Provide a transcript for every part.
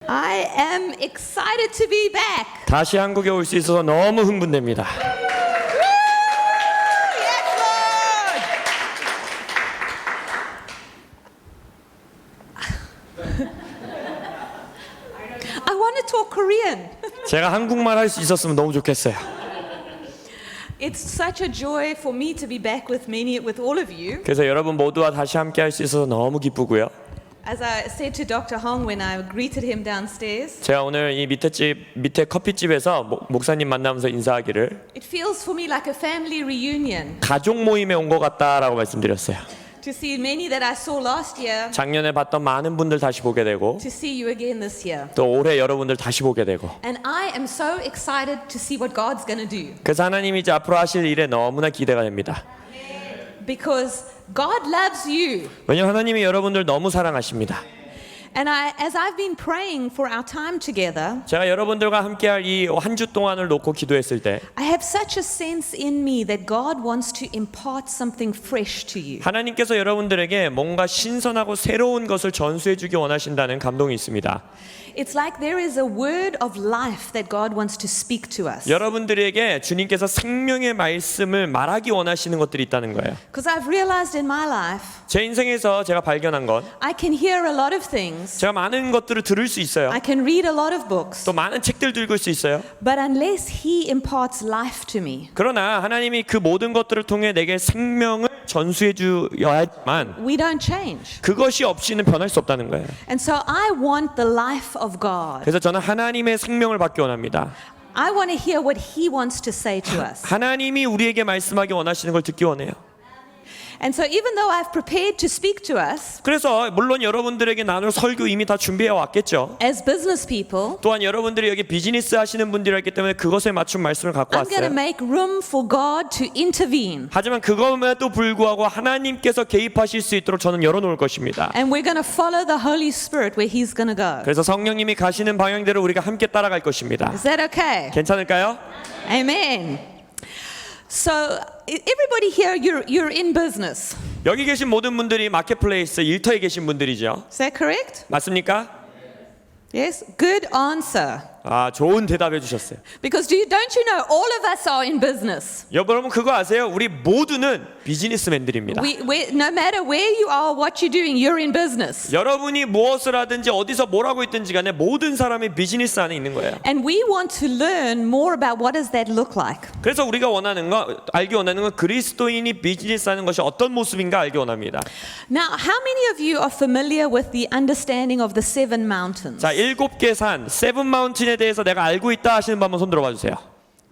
I am excited to be back. 다시 한국에 올 수 있어서 너무 흥분됩니다. Yes, Lord. I want to talk Korean. 제가 한국말 할 수 있었으면 너무 좋겠어요. It's such a joy for me to be back with all of you. 그래서 여러분 모두와 다시 함께 할 수 있어서 너무 기쁘고요. As I said to Dr. Hong when I greeted him downstairs, 제가 오늘 이 밑에 커피집에서 목사님 만나면서 인사하기를 it feels for me like a family reunion 가족 모임에 온 것 같다라고 말씀드렸어요. to see many that I saw last year, 작년에 봤던 많은 분들 다시 보게 되고 to see you again this year. 또 올해 여러분들 다시 보게 되고 And I am so excited to see what God's going to do 그래서 하나님이 이제 앞으로 하실 일에 너무나 기대가 됩니다. because God loves you. 왜냐하면 하나님이 여러분들 너무 사랑하십니다. And as I've been praying for our time together, 제가 여러분들과 함께할 이 한 주 동안을 놓고 기도했을 때 I have such a sense in me that God wants to impart something fresh to you. 하나님께서 여러분들에게 뭔가 신선하고 새로운 것을 전수해 주기 원하신다는 감동이 있습니다. It's like there is a word of life that God wants to speak to us. 여러분들에게 주님께서 생명의 말씀을 말하기 원하시는 것들이 있다는 거예요. Because I've realized in my life, 제 인생에서 제가 발견한 건 I can hear a lot of things. 제가 많은 것들을 들을 수 있어요. I can read a lot of books. 또 많은 책들도 읽을 수 있어요. But unless He imparts life to me, 그러나 하나님이 그 모든 것들을 통해 내게 생명을 전수해 주어야지만 we don't change. 그것이 없이는 변할 수 없다는 거예요. And so I want the life of God. 그래서 저는 하나님의 생명을 받기 원합니다. I want to hear what He wants to say to us. 하나님이 우리에게 말씀하기 원하시는 걸 듣기 원해요. And so even though I've prepared to speak to us 그래서 물론 여러분들에게 나눌 설교 이미 다 준비해 왔겠죠. as business people, 또한 여러분들이 여기 비즈니스 하시는 분들이기 때문에 그것에 맞춘 말씀을 갖고 I'm going to 왔어요. make room for God to intervene. 하지만 그것에도 불구하고 하나님께서 개입하실 수 있도록 저는 열어놓을 것입니다. And we're going to follow the Holy Spirit where He's going to go. 그래서 성령님이 가시는 방향대로 우리가 함께 따라갈 것입니다. Is that okay? 괜찮을까요? Amen. So everybody here, you're in business. 여기 계신 모든 분들이 마켓플레이스 일터에 계신 분들이죠. Is that correct? 맞습니까? Yes. Good answer. 아, 좋은 대답해 주셨어요. Because don't you know all of us are in business? 여러분 그거 아세요? 우리 모두는 비즈니스맨들입니다. No matter where you are, what you're doing, you're in business. 여러분이 무엇을 하든지 어디서 뭘 하고 있든지 간에 모든 사람이 비즈니스 안에 있는 거예요. And we want to learn more about what does that look like. 그래서 우리가 알기 원하는 건 그리스도인이 비즈니스 하는 것이 어떤 모습인가 알기 원합니다. Now, how many of you are familiar with the understanding of the seven mountains? 자, 7개 산, 세븐 마운틴에 대해서 내가 알고 있다 하시는 분 한번 손 들어봐 주세요.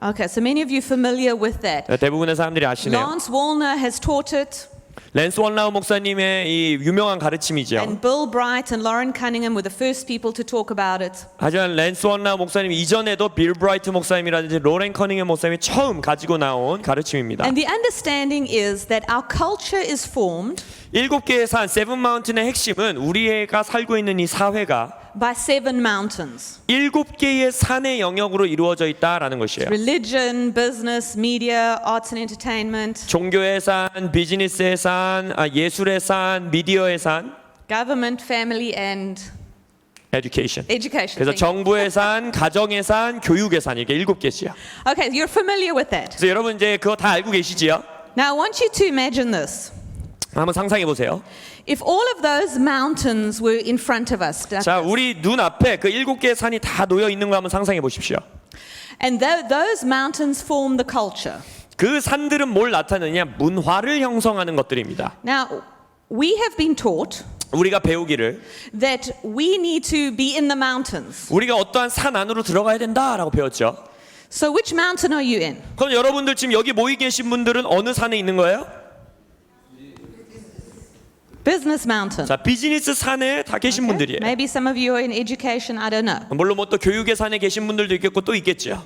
Okay, so many of you familiar with that. 대부분의 사람들이 아시네요. Lance Wallner has taught it, 랜스 원라우 목사님의 이 유명한 가르침이죠. and Bill Bright and Lauren Cunningham were the first people to talk about it. 하지만 랜스 원라우 목사님 이전에도 빌 브라이트 목사님이라든지 로렌 커닝엄 목사님이 처음 가지고 나온 가르침입니다. And the understanding is that our culture is formed 7개의 산, 세븐 마운틴의 핵심은 우리가 살고 있는 이 사회가 by seven mountains. 7개의 산의 영역으로 이루어져 있다라는 것이에요. Religion, business, media, arts and entertainment, 종교의 산, 비즈니스의 산, 예술의 산, 미디어의 산, government, family and education. education. 그래서 Thank you. 정부의 산, 가정의 산, 교육의 산 이게 7개지요. Okay, you're familiar with that. 그래서 여러분 이제 그거 다 알고 계시지요? Now I want you to imagine this. 한번 상상해 보세요. If all of those mountains were in front of us, 자, 우리 눈 앞에 그 7개의 산이 다 놓여 있는 거 한번 상상해 보십시오. and those mountains form the culture. 그 산들은 뭘 나타내냐? 문화를 형성하는 것들입니다. Now, we have been taught 우리가 배우기를 that we need to be in the mountains. 우리가 어떠한 산 안으로 들어가야 된다라고 배웠죠. So which mountain are you in? 그럼 여러분들 지금 여기 모이 계신 분들은 어느 산에 있는 거예요? Business mountain. 자, 비즈니스 산에 다 계신 분들이에요. Maybe some of you are in education, I don't know. 물론 뭐 또 교육의 산에 계신 분들도 있겠고 또 있겠죠.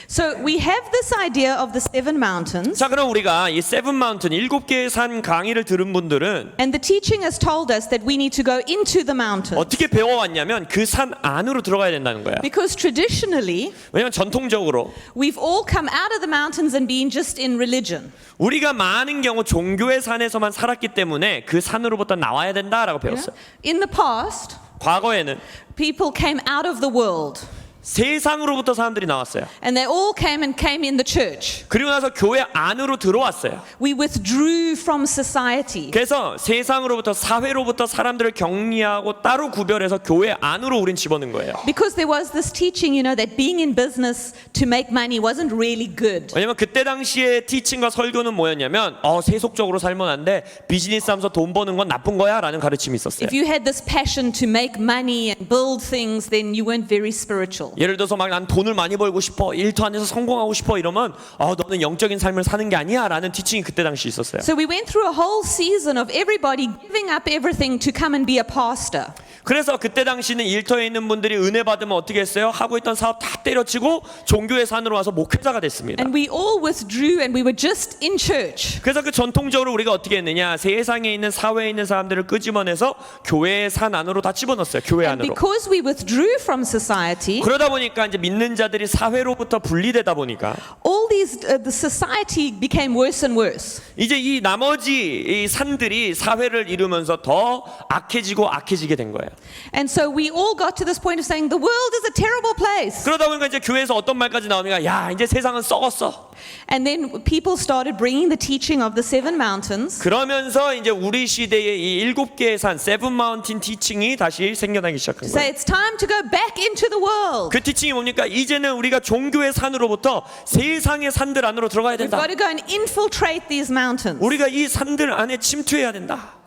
So we have this idea of the seven mountains, 자, 그럼 우리가 이 세븐 마운틴 7개의 산 강의를 들은 분들은 and the teaching has told us that we need to go into the mountains. 어떻게 배워왔냐면 그 산 안으로 들어가야 된다는 거야. Because traditionally, 왜냐면 전통적으로 we've all come out of the mountains and been just in religion. 우리가 많은 경우 종교의 산에서만 살았기 때문에 그 산으로부터 나와야 된다라고 배웠어요. In the past, 과거에는 people came out of the world 세상으로부터 사람들이 나왔어요. and they all came in the church. 그리고 나서 교회 안으로 들어왔어요. We withdrew from society. 그래서 세상으로부터 사회로부터 사람들을 격리하고 따로 구별해서 교회 안으로 우린 집어넣은 거예요. Because there was this teaching, that being in business to make money wasn't really good. 왜냐면 그때 당시에 티칭과 설교는 뭐였냐면 세속적으로 살면 안 돼. 비즈니스 하면서 돈 버는 건 나쁜 거야 라는 가르침이 있었어요. If you had this passion to make money and build things, then you weren't very spiritual. 예를 들어서 막 난 돈을 많이 벌고 싶어, 일터 안에서 성공하고 싶어 이러면 너는 영적인 삶을 사는 게 아니야 라는 티칭이 그때 당시 있었어요. So we went through a whole season of everybody giving up everything to come and be a pastor. 그래서 그때 당시는 일터에 있는 분들이 은혜 받으면 어떻게 했어요? 하고 있던 사업 다 때려치고 종교의 산으로 와서 목회자가 됐습니다. And we all withdrew and we were just in church. 그래서 그 전통적으로 우리가 어떻게 했느냐? 세상에 있는 사회에 있는 사람들을 끄집어내서 교회의 산 안으로 다 집어넣었어요. 교회 And 안으로. because we withdrew from society, 그러다 보니까 이제 믿는 자들이 사회로부터 분리되다 보니까 all the society became worse and worse. 이제 이 나머지 이 산들이 사회를 이루면서 더 악해지게 된 거예요. And so we all got to this point of saying the world is a terrible place. 그러다 보니까 이제 교회에서 어떤 말까지 나오니까 야 이제 세상은 썩었어. And then people started bringing the teaching of the seven mountains. 그러면서 이제 우리 시대의 이 7개의 산, 세븐 마운틴 티칭이 다시 생겨나기 시작한 Say 거예요. it's time to go back into the world. 그 티칭이 뭡니까? 이제는 우리가 종교의 산으로부터 세상의 산들 안으로 들어가야 We've 된다. got to go and infiltrate these mountains. 우리가 이 산들 안에 침투해야 된다.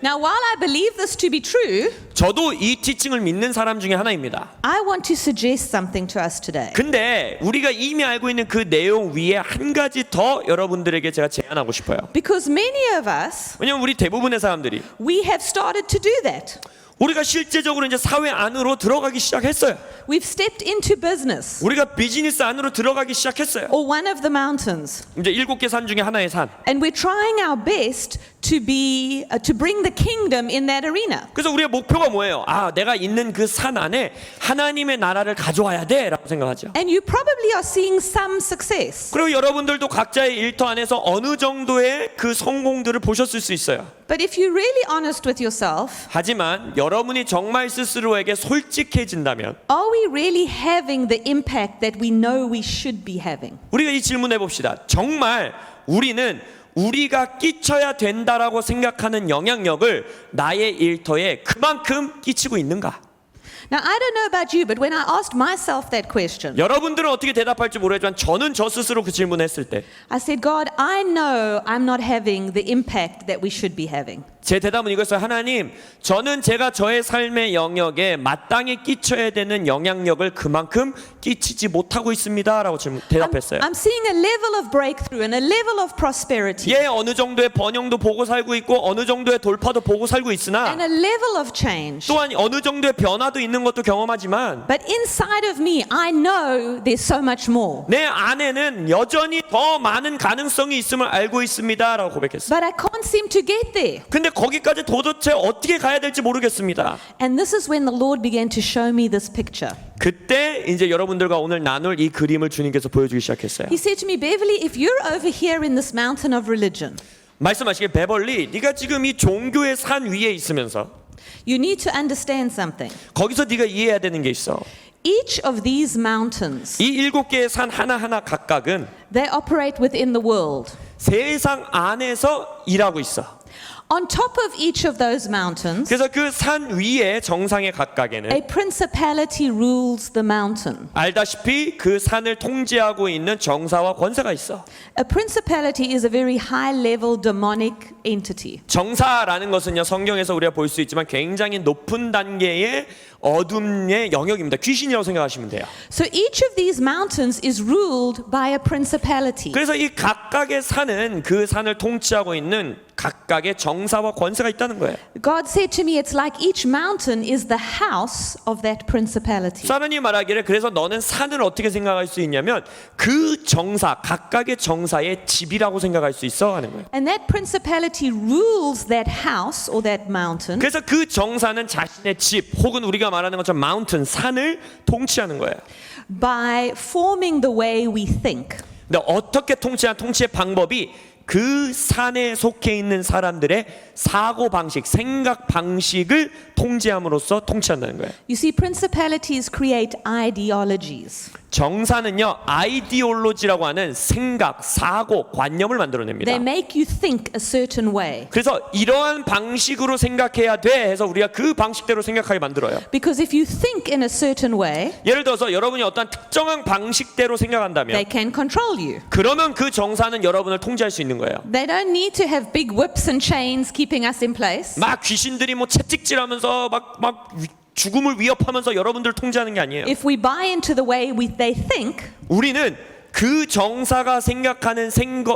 Now, while I believe this to be true, 저도 이 티칭을 믿는 사람 중에 하나입니다. I want to suggest something to us today. 근데 우리가 이미 알고 있는 그 내용 위에 한 가지 더 여러분들에게 제가 제안하고 싶어요. Because many of us, 왜냐면 우리 대부분의 사람들이 we have started to do that. 우리가 실제적으로 이제 사회 안으로 들어가기 시작했어요. We've stepped into business 우리가 비즈니스 안으로 들어가기 시작했어요. or one of the mountains. 이제 7개 산 중에 하나의 산. And we're trying our best to bring the kingdom in that arena. 그래서 우리의 목표가 뭐예요? 내가 있는 그 산 안에 하나님의 나라를 가져와야 돼라고 생각하죠. And you probably are seeing some success. 그리고 여러분들도 각자의 일터 안에서 어느 정도의 그 성공들을 보셨을 수 있어요. But if you're really honest with yourself, 하지만 여러분이 정말 스스로에게 솔직해진다면 are we really having the impact that we know we should be having? 우리가 이 질문해 봅시다. 정말 우리는 우리가 끼쳐야 된다라고 생각하는 영향력을 나의 일터에 그만큼 끼치고 있는가? Now, I don't know about you, but when I asked myself that question, 여러분들은 어떻게 대답할지 모르겠지만 저는 저 스스로 그 질문했을 때 I said, God, I know I'm not having the impact that we should be having. 제 대답은 이거였어요. 하나님, 저는 제가 저의 삶의 영역에 마땅히 끼쳐야 되는 영향력을 그만큼 끼치지 못하고 있습니다라고 대답했어요. I'm seeing a level of breakthrough and a level of prosperity 어느 정도의 번영도 보고 살고 있고 어느 정도의 돌파도 보고 살고 있으나 and a level of change. 또한 어느 정도의 변화도 있는 것도 경험하지만 But inside of me, I know there's so much more. 내 안에는 여전히 더 많은 가능성이 있음을 알고 있습니다라고 고백했어요. But I can't seem to get there. 근데 거기까지 도대체 어떻게 가야 될지 모르겠습니다. And this is when the Lord began to show me this picture. 그때 이제 여러분들과 오늘 나눌 이 그림을 주님께서 보여주기 시작했어요. He said to me, Beverly, if you're over here in this mountain of religion, 말씀하시길 베벌리, 네가 지금 이 종교의 산 위에 있으면서 you need to understand something. 거기서 네가 이해해야 되는 게 있어. Each of these mountains, 이 7개의 산 하나하나 각각은 they operate within the world. 세상 안에서 일하고 있어. On top of each of those mountains, 그래서 그 산 위에 정상의 각각에는 a principality rules the mountain. 알다시피 그 산을 통제하고 있는 정사와 권세가 있어. A principality is a very high level demonic entity. 정사라는 것은요, 성경에서 우리가 볼 수 있지만 굉장히 높은 단계의 어둠의 영역입니다. 귀신이라고 생각하시면 돼요. So each of these mountains is ruled by a principality. 그래서 이 각각의 산은 그 산을 통치하고 있는 각각의 정사와 권세가 있다는 거예요. God said to me, it's like each mountain is the house of that principality. 하나님이 말하기를 그래서 너는 산을 어떻게 생각할 수 있냐면 그 정사, 각각의 정사의 집이라고 생각할 수 있어 하는 거예요. And that principality rules that house or that mountain 그래서 그 정사는 자신의 집 혹은 우리가 말하는 것처럼 마운틴, 산을 통치하는 거예요. by forming the way we think. 근데 어떻게 통치의 방법이 그 산에 속해 있는 사람들의 사고 방식, 생각 방식을 통제함으로써 통치한다는 거예요. You see, principalities create ideologies. 정사는요, 아이디올로지라고 하는 생각, 사고, 관념을 만들어냅니다. They make you think a certain way. 그래서 이러한 방식으로 생각해야 돼 해서 우리가 그 방식대로 생각하게 만들어요. Because if you think in a certain way, 예를 들어서 여러분이 어떤 특정한 방식대로 생각한다면 they can control you. 그러면 그 정사는 여러분을 통제할 수 있는 거예요. They don't need to have big whips and chains keeping us in place. 막 귀신들이 뭐 채찍질하면서 막 죽음을 위협하면서 여러분들을 통제하는 게 아니에요. If we buy into the way they think, 우리는 그 정사가 생각하는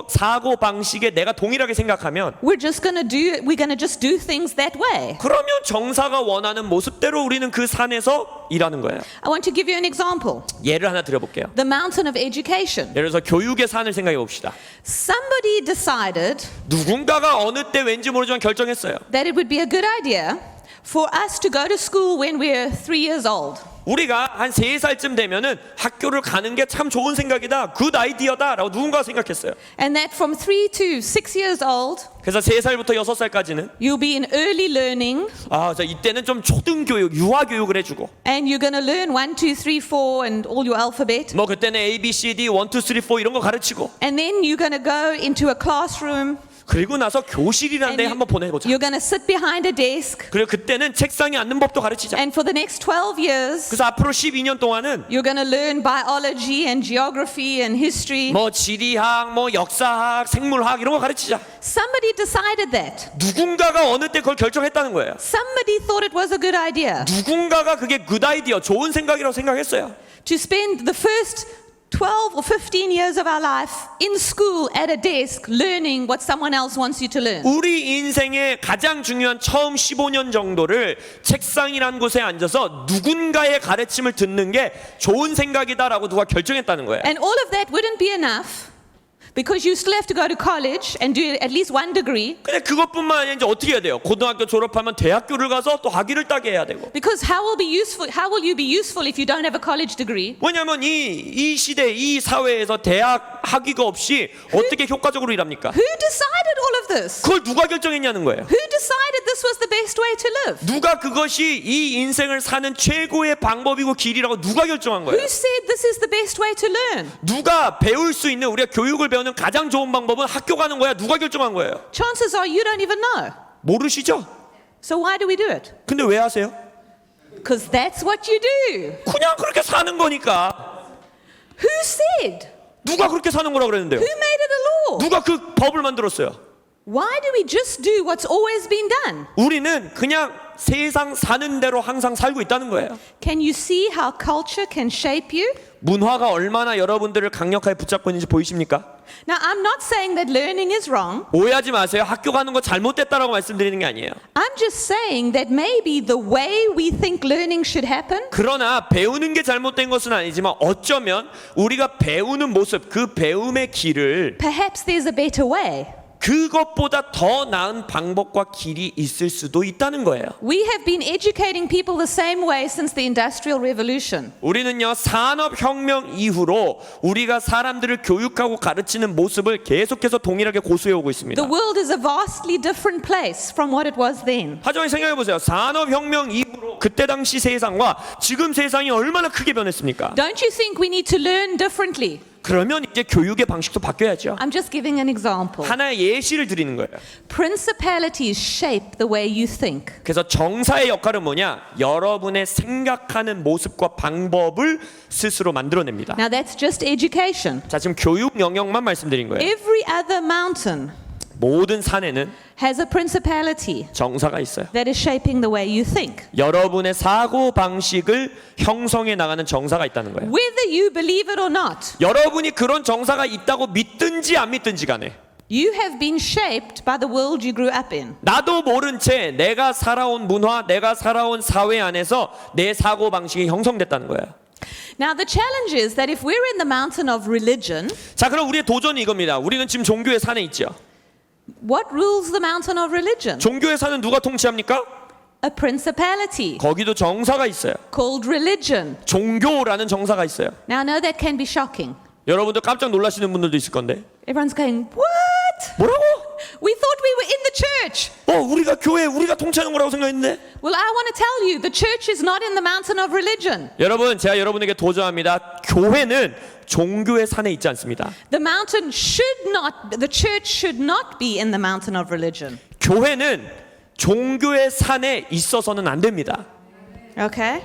사고 방식에 내가 동일하게 생각하면 we're gonna just do things that way. 그러면 정사가 원하는 모습대로 우리는 그 산에서 일하는 거예요. I want to give you an example. 예를 하나 드려볼게요. The mountain of education. 예를 들어서 교육의 산을 생각해 봅시다. Somebody decided 누군가가 어느 때 왠지 모르지만 결정했어요. that it would be a good idea for us to go to school when we're 3 years old. 우리가 한 3살쯤 되면은 학교를 가는 게 참 좋은 생각이다. 굿 아이디어다라고 누군가가 생각했어요. And that from 3 to 6 years old, 그래서 3살부터 6살까지는 you'll be in early learning 그래서 이때는 좀 초등교육, 유아교육을 해주고 and you're going to learn 1, 2, 3, 4 and all your alphabet. 뭐 그때는 A, B, C, D, 1, 2, 3, 4 이런 거 가르치고 And then you're going to go into a classroom. 그리고 나서 교실이라는 데 And 한번 보내보자. you're going to sit behind a desk. 그리고 그때는 책상에 앉는 법도 가르치자. And for the next 12 years, 그래서 앞으로 12년 동안은 you're going to learn biology and geography and history. 뭐 지리학, 뭐 역사학, 생물학 이런 거 가르치자. Somebody decided that. 누군가가 어느 때 그걸 결정했다는 거예요. Somebody thought it was a good idea 누군가가 그게 굿 아이디어, 좋은 생각이라고 생각했어요. to spend the first 12 or 15 years of our life in school at a desk learning what someone else wants you to learn. 우리 인생의 가장 중요한 처음 15년 정도를 책상이라는 곳에 앉아서 누군가의 가르침을 듣는 게 좋은 생각이다라고 누가 결정했다는 거예요. And all of that wouldn't be enough because you still have to go to college and do at least 1 degree. 근데 그것뿐만 아니라 이제 어떻게 해야 돼요? 고등학교 졸업하면 대학교를 가서 또 학위를 따게 해야 되고. Because how will you be useful if you don't have a college degree? 왜냐하면 이 시대, 이 사회에서 대학 학위가 없이 어떻게 효과적으로 일합니까? Who decided all of this? 그걸 누가 결정했냐는 거예요. Who decided this was the best way to live? 누가 그것이 이 인생을 사는 최고의 방법이고 길이라고 누가 결정한 거예요? Who said this is the best way to learn? 누가 배울 수 있는 우리가 교육을 배우는 가장 좋은 방법은 학교 가는 거야? 누가 결정한 거예요? Chances are you don't even know. 모르시죠? So why do we do it? 근데 왜 하세요? Because that's what you do. 그냥 그렇게 사는 거니까. Who said? 누가 그렇게 사는 거라고 그랬는데요? Who made it a law? 누가 그 법을 만들었어요? Why do we just do what's always been done? 우리는 그냥 세상 사는 대로 항상 살고 있다는 거예요. Can you see how culture can shape you? 문화가 얼마나 여러분들을 강력하게 붙잡고 있는지 보이십니까? Now, I'm not saying that learning is wrong. 오해하지 마세요. 학교 가는 거 잘못됐다라고 말씀드리는 게 아니에요. I'm just saying that maybe the way we think learning should happen 그러나 배우는 게 잘못된 것은 아니지만 어쩌면 우리가 배우는 모습, 그 배움의 길을 perhaps there's a better way. 그것보다 더 나은 방법과 길이 있을 수도 있다는 거예요. We have been educating people the same way since the Industrial Revolution. 우리는요 산업혁명 이후로 우리가 사람들을 교육하고 가르치는 모습을 계속해서 동일하게 고수해 오고 있습니다. The world is a vastly different place from what it was then. 하지만 생각해 보세요. 산업혁명 이후로 그때 당시 세상과 지금 세상이 얼마나 크게 변했습니까? Don't you think we need to learn differently? 그러면 이제 교육의 방식도 바뀌어야죠. I'm just giving an example. 하나의 예시를 드리는 거예요. Principalities shape the way you think. 그래서 정사의 역할은 뭐냐? 여러분의 생각하는 모습과 방법을 스스로 만들어냅니다. Now that's just education. 자, 지금 교육 영역만 말씀드린 거예요. Every other mountain 모든 산에는 has a principality 정사가 있어요. that is shaping the way you think. 여러분의 사고 방식을 형성해 나가는 정사가 있다는 거예요. Whether you believe it or not, 여러분이 그런 정사가 있다고 믿든지 안 믿든지 간에 you have been shaped by the world you grew up in. 나도 모른 채 내가 살아온 문화, 내가 살아온 사회 안에서 내 사고 방식이 형성됐다는 거예요. Now the challenge is that if we're in the mountain of religion, 자, 그럼 우리의 도전이 이겁니다. 우리는 지금 종교의 산에 있죠. what rules the mountain of religion? 종교의 산은 누가 통치합니까? A principality 거기도 정사가 있어요. called religion. 종교라는 정사가 있어요. Now I know that can be shocking. 여러분들 깜짝 놀라시는 분들도 있을 건데 Everyone's going, what? 뭐라고? We thought we were in the church. 우리가 교회, 우리가 통치하는 거라고 생각했는데. Well, I want to tell you, the church is not in the mountain of religion. 여러분, 제가 여러분에게 도전합니다. 교회는 종교의 산에 있지 않습니다. The church should not be in the mountain of religion. 교회는 종교의 산에 있어서는 안 됩니다. Okay?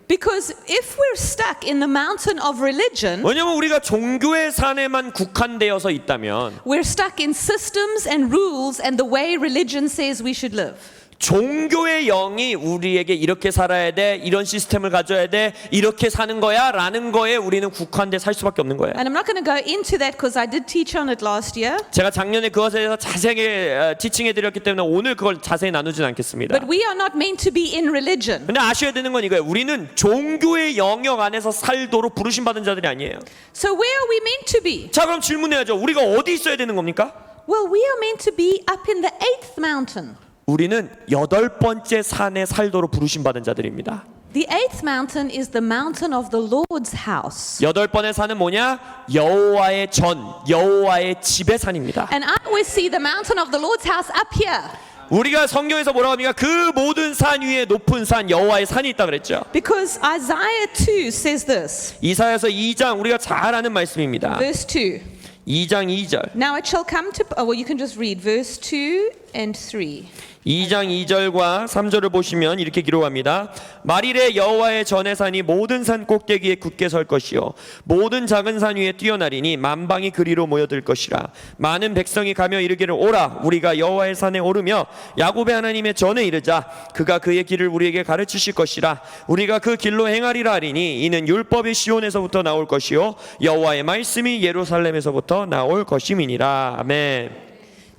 Because if we're stuck in the mountain of religion, 왜냐면 우리가 종교의 산에만 국한되어서 있다면 we're stuck in systems and rules and the way religion says we should live. 종교의 영이 우리에게 이렇게 살아야 돼, 이런 시스템을 가져야 돼, 이렇게 사는 거야 라는 거에 우리는 국한돼 살 수밖에 없는 거예요. And I'm not going to go into that because I did teach on it last year. 제가 작년에 그것에 대해서 자세하게 티칭해드렸기 때문에 오늘 그걸 자세히 나누진 않겠습니다. But we are not meant to be in religion. 근데 아셔야 되는 건 이거예요. 우리는 종교의 영역 안에서 살도록 부르심 받은 자들이 아니에요. So where are we meant to be? 자, 그럼 질문해야죠. 우리가 어디 있어야 되는 겁니까? Well, we are meant to be up in the 8th mountain. 우리는 8번째 산에 살도록 부르심 받은 자들입니다. The 8th mountain is the mountain of the Lord's house. 8번의 산은 뭐냐? 여호와의 전, 여호와의 집의 산입니다. And I always see the mountain of the Lord's house up here. 우리가 성경에서 뭐라고 합니까? 그 모든 산 위에 높은 산, 여호와의 산이 있다 그랬죠. Because Isaiah 2 says this. 이사야서 2장 우리가 잘 아는 말씀입니다. Verse 2. 2장 2절. Now it shall come to, well, you can just read verse 2 and 3. 2장 2절과 3절을 보시면 이렇게 기록합니다. 말일에 여호와의 전의 산이 모든 산 꼭대기에 굳게 설 것이요 모든 작은 산 위에 뛰어나리니 만방이 그리로 모여들 것이라. 많은 백성이 가며 이르기를 오라 우리가 여호와의 산에 오르며 야곱의 하나님의 전에 이르자. 그가 그의 길을 우리에게 가르치실 것이라. 우리가 그 길로 행하리라 하리니 이는 율법이 시온에서부터 나올 것이요 여호와의 말씀이 예루살렘에서부터 나올 것임이니라. 아멘.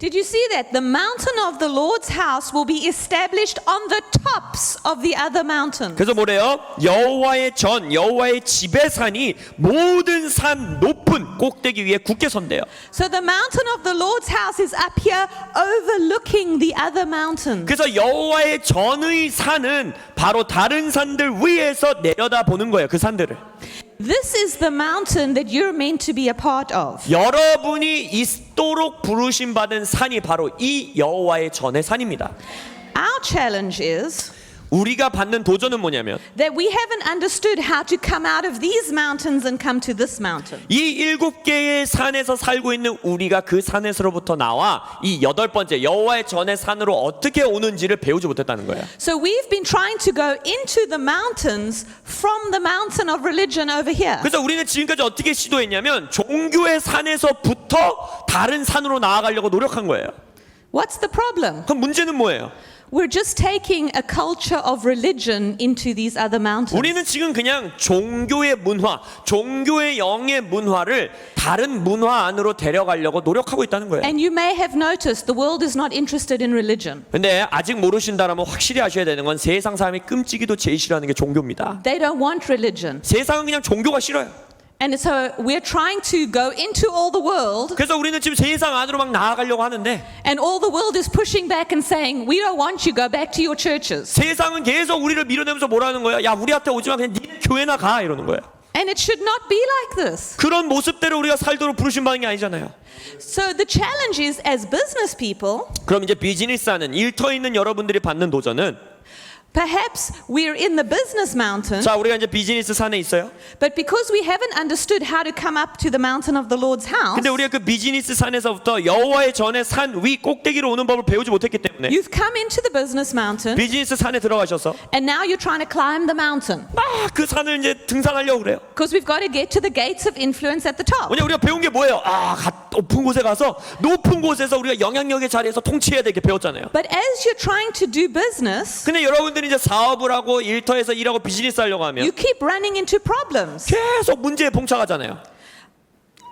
Did you see that? The mountain of the Lord's house will be established on the tops of the other mountains. 그래서 뭐래요? 여호와의 전, 여호와의 집의 산이 모든 산 높은 꼭대기 위에 굳게 선대요. So the mountain of the Lord's house is up here overlooking the other mountains. 그래서 여호와의 전의 산은 바로 다른 산들 위에서 내려다보는 거예요. 그 산들을. This is the mountain that you're meant to be a part of. 여러분이 있도록 부르심 받은 산이 바로 이 여호와의 전의 산입니다. Our challenge is 우리가 받는 도전은 뭐냐면 that we haven't understood how to come out of these mountains and come to this mountain. 이 7개의 산에서 살고 있는 우리가 그 산에서로부터 나와 이 8번째 여호와의 전의 산으로 어떻게 오는지를 배우지 못했다는 거예요. So we've been trying to go into the mountains from the mountain of religion over here. 그래서 우리는 지금까지 어떻게 시도했냐면 종교의 산에서부터 다른 산으로 나아가려고 노력한 거예요. What's the problem? 그럼 문제는 뭐예요? We're just taking a culture of religion into these other mountains. 우리는 지금 그냥 종교의 문화, 종교의 영의 문화를 다른 문화 안으로 데려가려고 노력하고 있다는 거예요. And you may have noticed the world is not interested in religion. 근데 아직 모르신다라면 확실히 아셔야 되는 건 세상 사람이 끔찍이도 제일 싫어하는 게 종교입니다. They don't want religion. 세상은 그냥 종교가 싫어요. And so we're trying to go into all the world, 그래서 우리는 지금 세상 안으로 막 나아가려고 하는데 and all the world is pushing back and saying, we don't want you, go back to your churches. 세상은 계속 우리를 밀어내면서 뭐라는 거야? 야, 우리한테 오지 마. 그냥 니네 교회나 가. 이러는 거야. And it should not be like this. 그런 모습대로 우리가 살도록 부르심 받는 게 아니잖아요. So the challenge is, as business people, 그럼 이제 비즈니스하는 일터 있는 여러분들이 받는 도전은 perhaps we're in the business mountain, 자, 우리가 이제 비즈니스 산에 있어요. but because we haven't understood how to come up to the mountain of the Lord's house, 근데 우리가 그 비즈니스 산에서부터 여호와의 전의 산 위 꼭대기로 오는 법을 배우지 못했기 때문에 you've come into the business mountain, 비즈니스 산에 들어가셔서 and now you're trying to climb the mountain. 막 그 산을 이제 등산하려고 그래요. Because we've got to get to the gates of influence at the top. 왜냐 우리가 배운 게 뭐예요? 높은 곳에 가서 높은 곳에서 우리가 영향력의 자리에서 통치해야 되게 배웠잖아요. But as you're trying to do business, 근데 여러분들이 이제 사업을 하고 일터에서 일하고 비즈니스 하려고 하면 you keep running into problems. 계속 문제에 봉착하잖아요.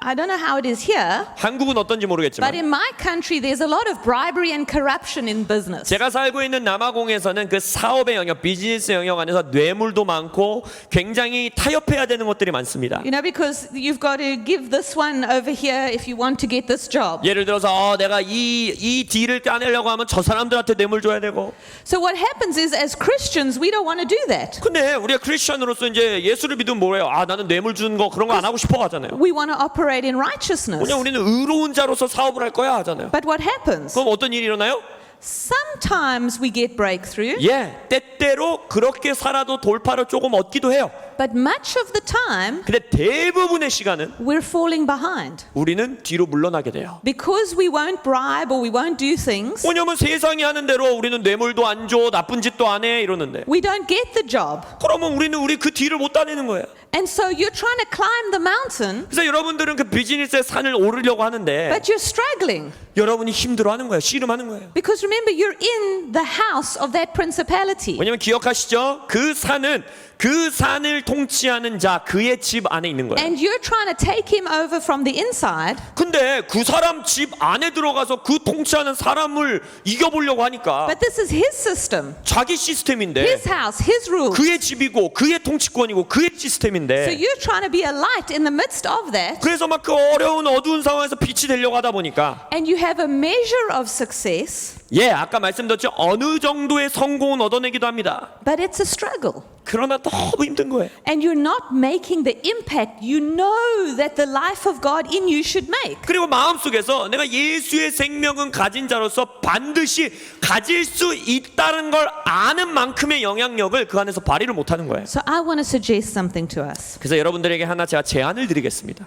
I don't know how it is here, 한국은 어떤지 but 모르겠지만 in my country there's a lot of bribery and corruption in business. 제가 살고 있는 남아공에서는 그 사업의 영역, 비즈니스 영역 안에서 뇌물도 많고 굉장히 타협해야 되는 것들이 많습니다. You know, because you've got to give this one over here if you want to get this job. 예를 들어서 내가 이 딜을 따내려고 하면 저 사람들한테 뇌물 줘야 되고. So what happens is, as Christians, we don't want to do that. 근데 우리가 크리스천으로서 이제 예수를 믿으면 뭐래요? 나는 뇌물 주는 거 그런 거 안 하고 싶어 하잖아요. We want to operate operate in righteousness. 그냥 우리는 의로운 자로서 사업을 할 거야 하잖아요. But what happens? 그럼 어떤 일이 일어나요? Sometimes we get breakthrough, 예, 때때로 그렇게 살아도 돌파를 조금 얻기도 해요. but much of the time 근데 대부분의 시간은 we're falling behind 우리는 뒤로 물러나게 돼요. because we won't bribe or we won't do things. 왜냐면 세상이 하는 대로 우리는 뇌물도 안 줘, 나쁜 짓도 안 해 이러는데. We don't get the job. 그러면 우리는 그 뒤를 못 따내는 거예요. And so you're trying to climb the mountain, 그래서 여러분들은 그 비즈니스의 산을 오르려고 하는데 but you're struggling. 여러분이 힘들어하는 거예요. 씨름하는 거예요. Because remember, you're in the house of that principality. 왜냐면 기억하시죠? 그 산을 통치하는 자, 그의 집 안에 있는 거예요. And you're trying to take him over from the inside, 근데 그 사람 집 안에 들어가서 그 통치하는 사람을 이겨보려고 하니까 but this is his system, 자기 시스템인데 his house, his rules. 그의 집이고 그의 통치권이고 그의 So 시스템인데 you're trying to be a light in the midst of that, 그래서 막 그 어려운 어두운 상황에서 빛이 되려고 하다 보니까 and you have a measure of success, 예, 아까 말씀드렸죠. 어느 정도의 성공은 얻어내기도 합니다. but it's a struggle. 그러나 너무 힘든 거예요. And you're not making the impact you know that the life of God in you should make. 그리고 마음속에서 내가 예수의 생명은 가진 자로서 반드시 가질 수 있다는 걸 아는 만큼의 영향력을 그 안에서 발휘를 못하는 거예요. So I want to suggest something to us. 그래서 여러분들에게 하나 제가 제안을 드리겠습니다.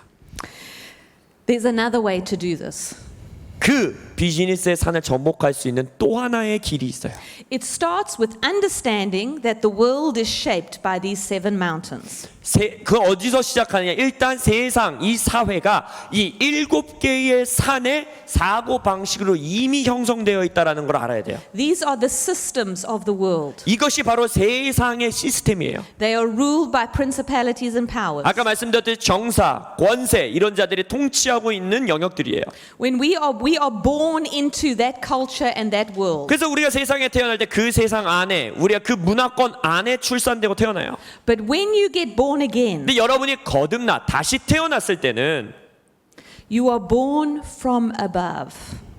There's another way to do this. 그 비즈니스의 산을 접목할 수 있는 또 하나의 길이 있어요. It starts with understanding that the world is shaped by these 7 mountains. 그 어디서 시작하느냐? 일단 세상, 이 사회가 이 7개의 산의 사고 방식으로 이미 형성되어 있다라는 걸 알아야 돼요. These are the systems of the world. 이것이 바로 세상의 시스템이에요. They are ruled by principalities and powers. 아까 말씀드렸듯이 정사, 권세 이런 자들이 통치하고 있는 영역들이에요. When we are born into that culture and that world. 그래서 우리가 세상에 태어날 때 그 세상 안에 우리가 그 문화권 안에 출산되고 태어나요. But when you get born again, 근데 여러분이 거듭나 다시 태어났을 때는 you are born from above.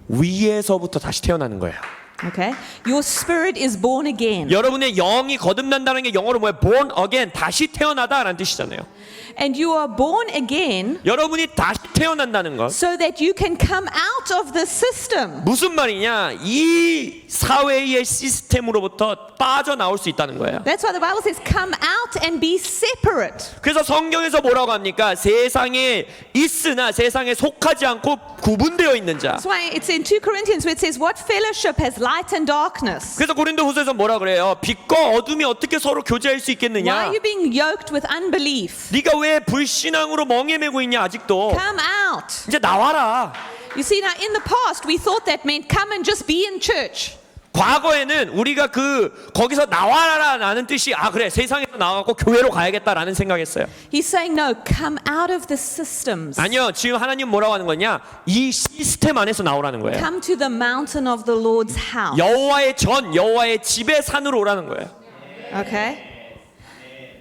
위에서부터 다시 태어나는 거예요. Okay? Your spirit is born again. 여러분의 영이 거듭난다는 게 영어로 뭐예요? born again, 다시 태어나다라는 뜻이잖아요. And you are born again 여러분이 다시 태어난다는 것. so that you can come out of the system. 무슨 말이냐? 이 사회의 시스템으로부터 빠져나올 수 있다는 거예요. That's why the Bible says, come out and be separate. 그래서 성경에서 뭐라고 합니까? 세상에 있으나 세상에 속하지 않고 구분되어 있는 자. That's why it's in 2 Corinthians where it says, what fellowship has light and darkness? 그래서 고린도후서에서 뭐라 그래요? 빛과 어둠이 어떻게 서로 교제할 수 Why 있겠느냐? are you being yoked with unbelief? 네가 왜 불신앙으로 멍에 매고 있냐 아직도? Come out. 이제 나와라. You see, now in the past, we thought that meant come and just be in church. 과거에는 우리가 거기서 나와라라는 뜻이 그래 세상에서 나와갖고 교회로 가야겠다라는 생각했어요. He's saying, no, come out of the systems. 아니요, 지금 하나님 뭐라고 하는 거냐? 이 시스템 안에서 나오라는 거예요. Come to the mountain of the Lord's house. 여호와의 여호와의 집의 산으로 오라는 거예요. Okay?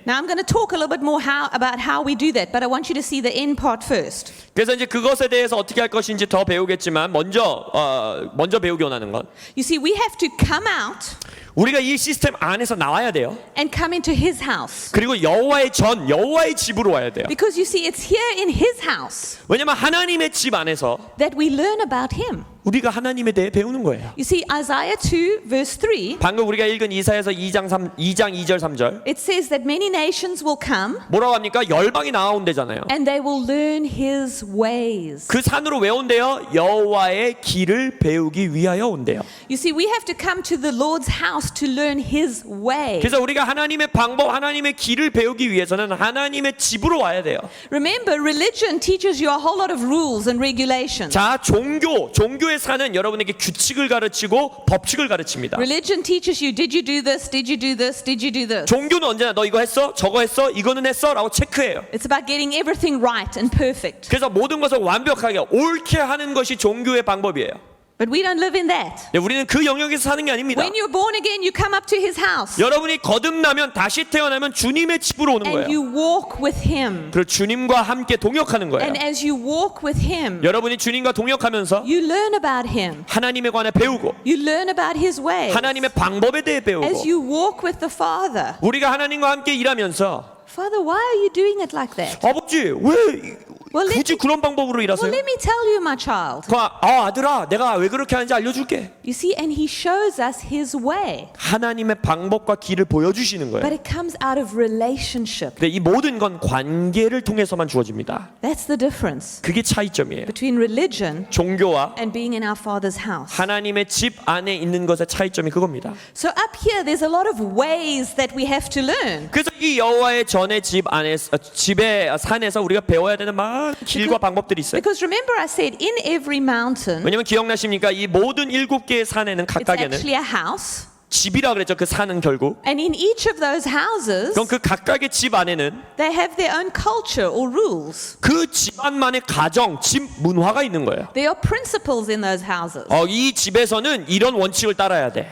Now I'm going to talk a little bit more about how we do that, but I want you to see the end part first. 그래서 이제 그것에 대해서 어떻게 할 것인지 더 배우겠지만 먼저 배우기 원하는 건 You see, we have to come out 우리가 이 시스템 안에서 나와야 돼요. and come into His house. 그리고 여호와의 집으로 와야 돼요. Because you see, it's here in His house 왜냐면 하나님의 집 안에서 that we learn about Him. 우리가 하나님에 대해 배우는 거예요. You see, Isaiah 2 verse 3, 방금 우리가 읽은 이사야서 2장 2절 3절 it says that many nations will come 뭐라고 합니까? 열방이 나온대잖아요. and they will learn His ways. 그 산으로 왜 온대요? 여호와의 길을 배우기 위하여 온대요. You see, we have to come to the Lord's house to learn His way. 그래서 우리가 하나님의 방법, 하나님의 길을 배우기 위해서는 하나님의 집으로 와야 돼요. Remember, religion teaches you a whole lot of rules and regulations. 자, 종교의 산은 여러분에게 규칙을 가르치고 법칙을 가르칩니다. Religion teaches you, did you do this? Did you do this? Did you do this? 종교는 언제나 너 이거 했어? 저거 했어? 이거는 했어? 라고 체크해요. It's about getting everything right and perfect. 그래서 모든 것을 완벽하게 옳게 하는 것이 종교의 방법이에요. But we don't live in that. 네, 우리는 그 영역에서 사는 게 아닙니다. When you're born again, you come up to His house 여러분이 거듭나면 다시 태어나면 주님의 집으로 오는 and 거예요. you walk with Him. 그리고 주님과 함께 동역하는 거예요. And as you walk with Him, 여러분이 주님과 동역하면서 you learn about Him. 하나님에 관해 배우고 You learn about His ways. 하나님의 방법에 대해 As 배우고 you walk with the Father. 우리가 하나님과 함께 일하면서 Father, why are you doing it like that? 아버지 왜 Well, 굳이 그런 방법으로 Well, 일하세요? let me tell you, my child. 아들아, 내가 왜 그렇게 하는지 알려줄게. You see, and he shows us his way. 하나님의 방법과 길을 보여주시는 But 거예요. it comes out of relationship. 근데 이 모든 건 관계를 통해서만 주어집니다. That's the difference 그게 차이점이에요. between religion 종교와 and being in our Father's house. 하나님의 집 안에 있는 것의 차이점이 그겁니다. So up here, there's a lot of ways that we have to learn. 그래서 이 여호와의 전의 집 안에서 집의 산에서 우리가 배워야 되는 많은 길과 방법들이 있어요. Because remember I said in every mountain, 왜냐면 기억나십니까? 이 모든 7개의 산에는 it's 각각에는 actually a house. 집이라 그랬죠. 그 산은 결국. And in each of those houses, 그럼 그 각각의 집 안에는 they have their own culture or rules. 그 집안만의 가정, 집 문화가 있는 거예요. There are principles in those houses. 이 집에서는 이런 원칙을 따라야 돼.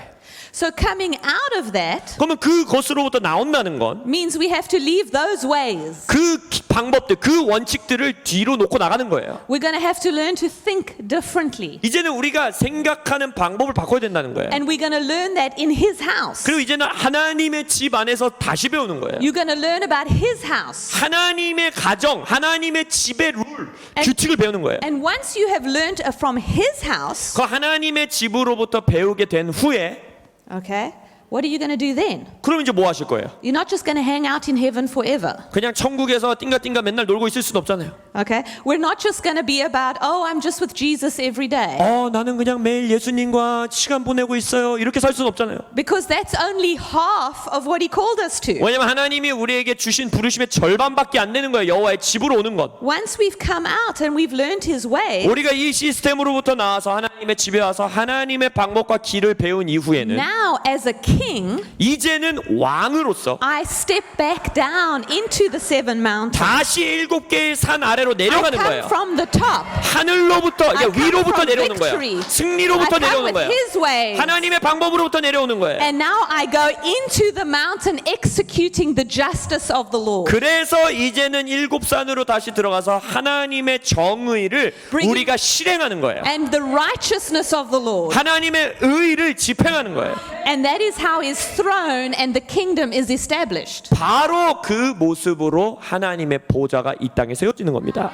So coming out of that 그러면 그것으로부터 나온다는 건 means we have to leave those ways. 그 방법들, 그 원칙들을 뒤로 놓고 나가는 거예요. We're going to have to learn to think differently. 이제는 우리가 생각하는 방법을 바꿔야 된다는 거예요. And we're going to learn that in his house. 그리고 이제는 하나님의 집 안에서 다시 배우는 거예요. You're going to learn about his house. 하나님의 가정, 하나님의 집의 룰, 규칙을 배우는 거예요. And once you have learned from his house, 그 하나님의 집으로부터 배우게 된 후에 okay, what are you going to do then? 그럼 이제 뭐 하실 거예요? You're not just going to hang out in heaven forever. 그냥 천국에서 띵가띵가 맨날 놀고 있을 수는 없잖아요. Okay? We're not just going to be about, oh, I'm just with Jesus every day. 나는 그냥 매일 예수님과 시간 보내고 있어요. 이렇게 살 수는 없잖아요. Because that's only half of what he called us to. 왜냐면 하나님이 우리에게 주신 부르심의 절반밖에 안 되는 거예요. 여호와의 집으로 오는 것. Once we've come out and we've learned his way, 우리가 이 시스템으로부터 나와서 하나님의 집에 와서 하나님의 방법과 길을 배운 이후에는 now as a king, 이제는 왕으로서 I step back down into the seven mountains. 다시 7개의 산 아래로 I 내려가는 come 거예요. from the top. 하늘로부터 I come 위로부터 from 내려오는 거예요. victory. 승리로부터 I come 내려오는 with 거예요. his way. 하나님의 방법으로부터 내려오는 거예요. And now I go into the mountain executing the justice of the Lord. 그래서 이제는 7산으로 다시 들어가서 하나님의 정의를 Bring- 우리가 실행하는 거예요. And the righteousness of the Lord. 하나님의 의를 집행하는 거예요. And that is how his throne and the kingdom is established. 바로 그 모습으로 하나님의 보좌가 이 땅에 세워지는 겁니다.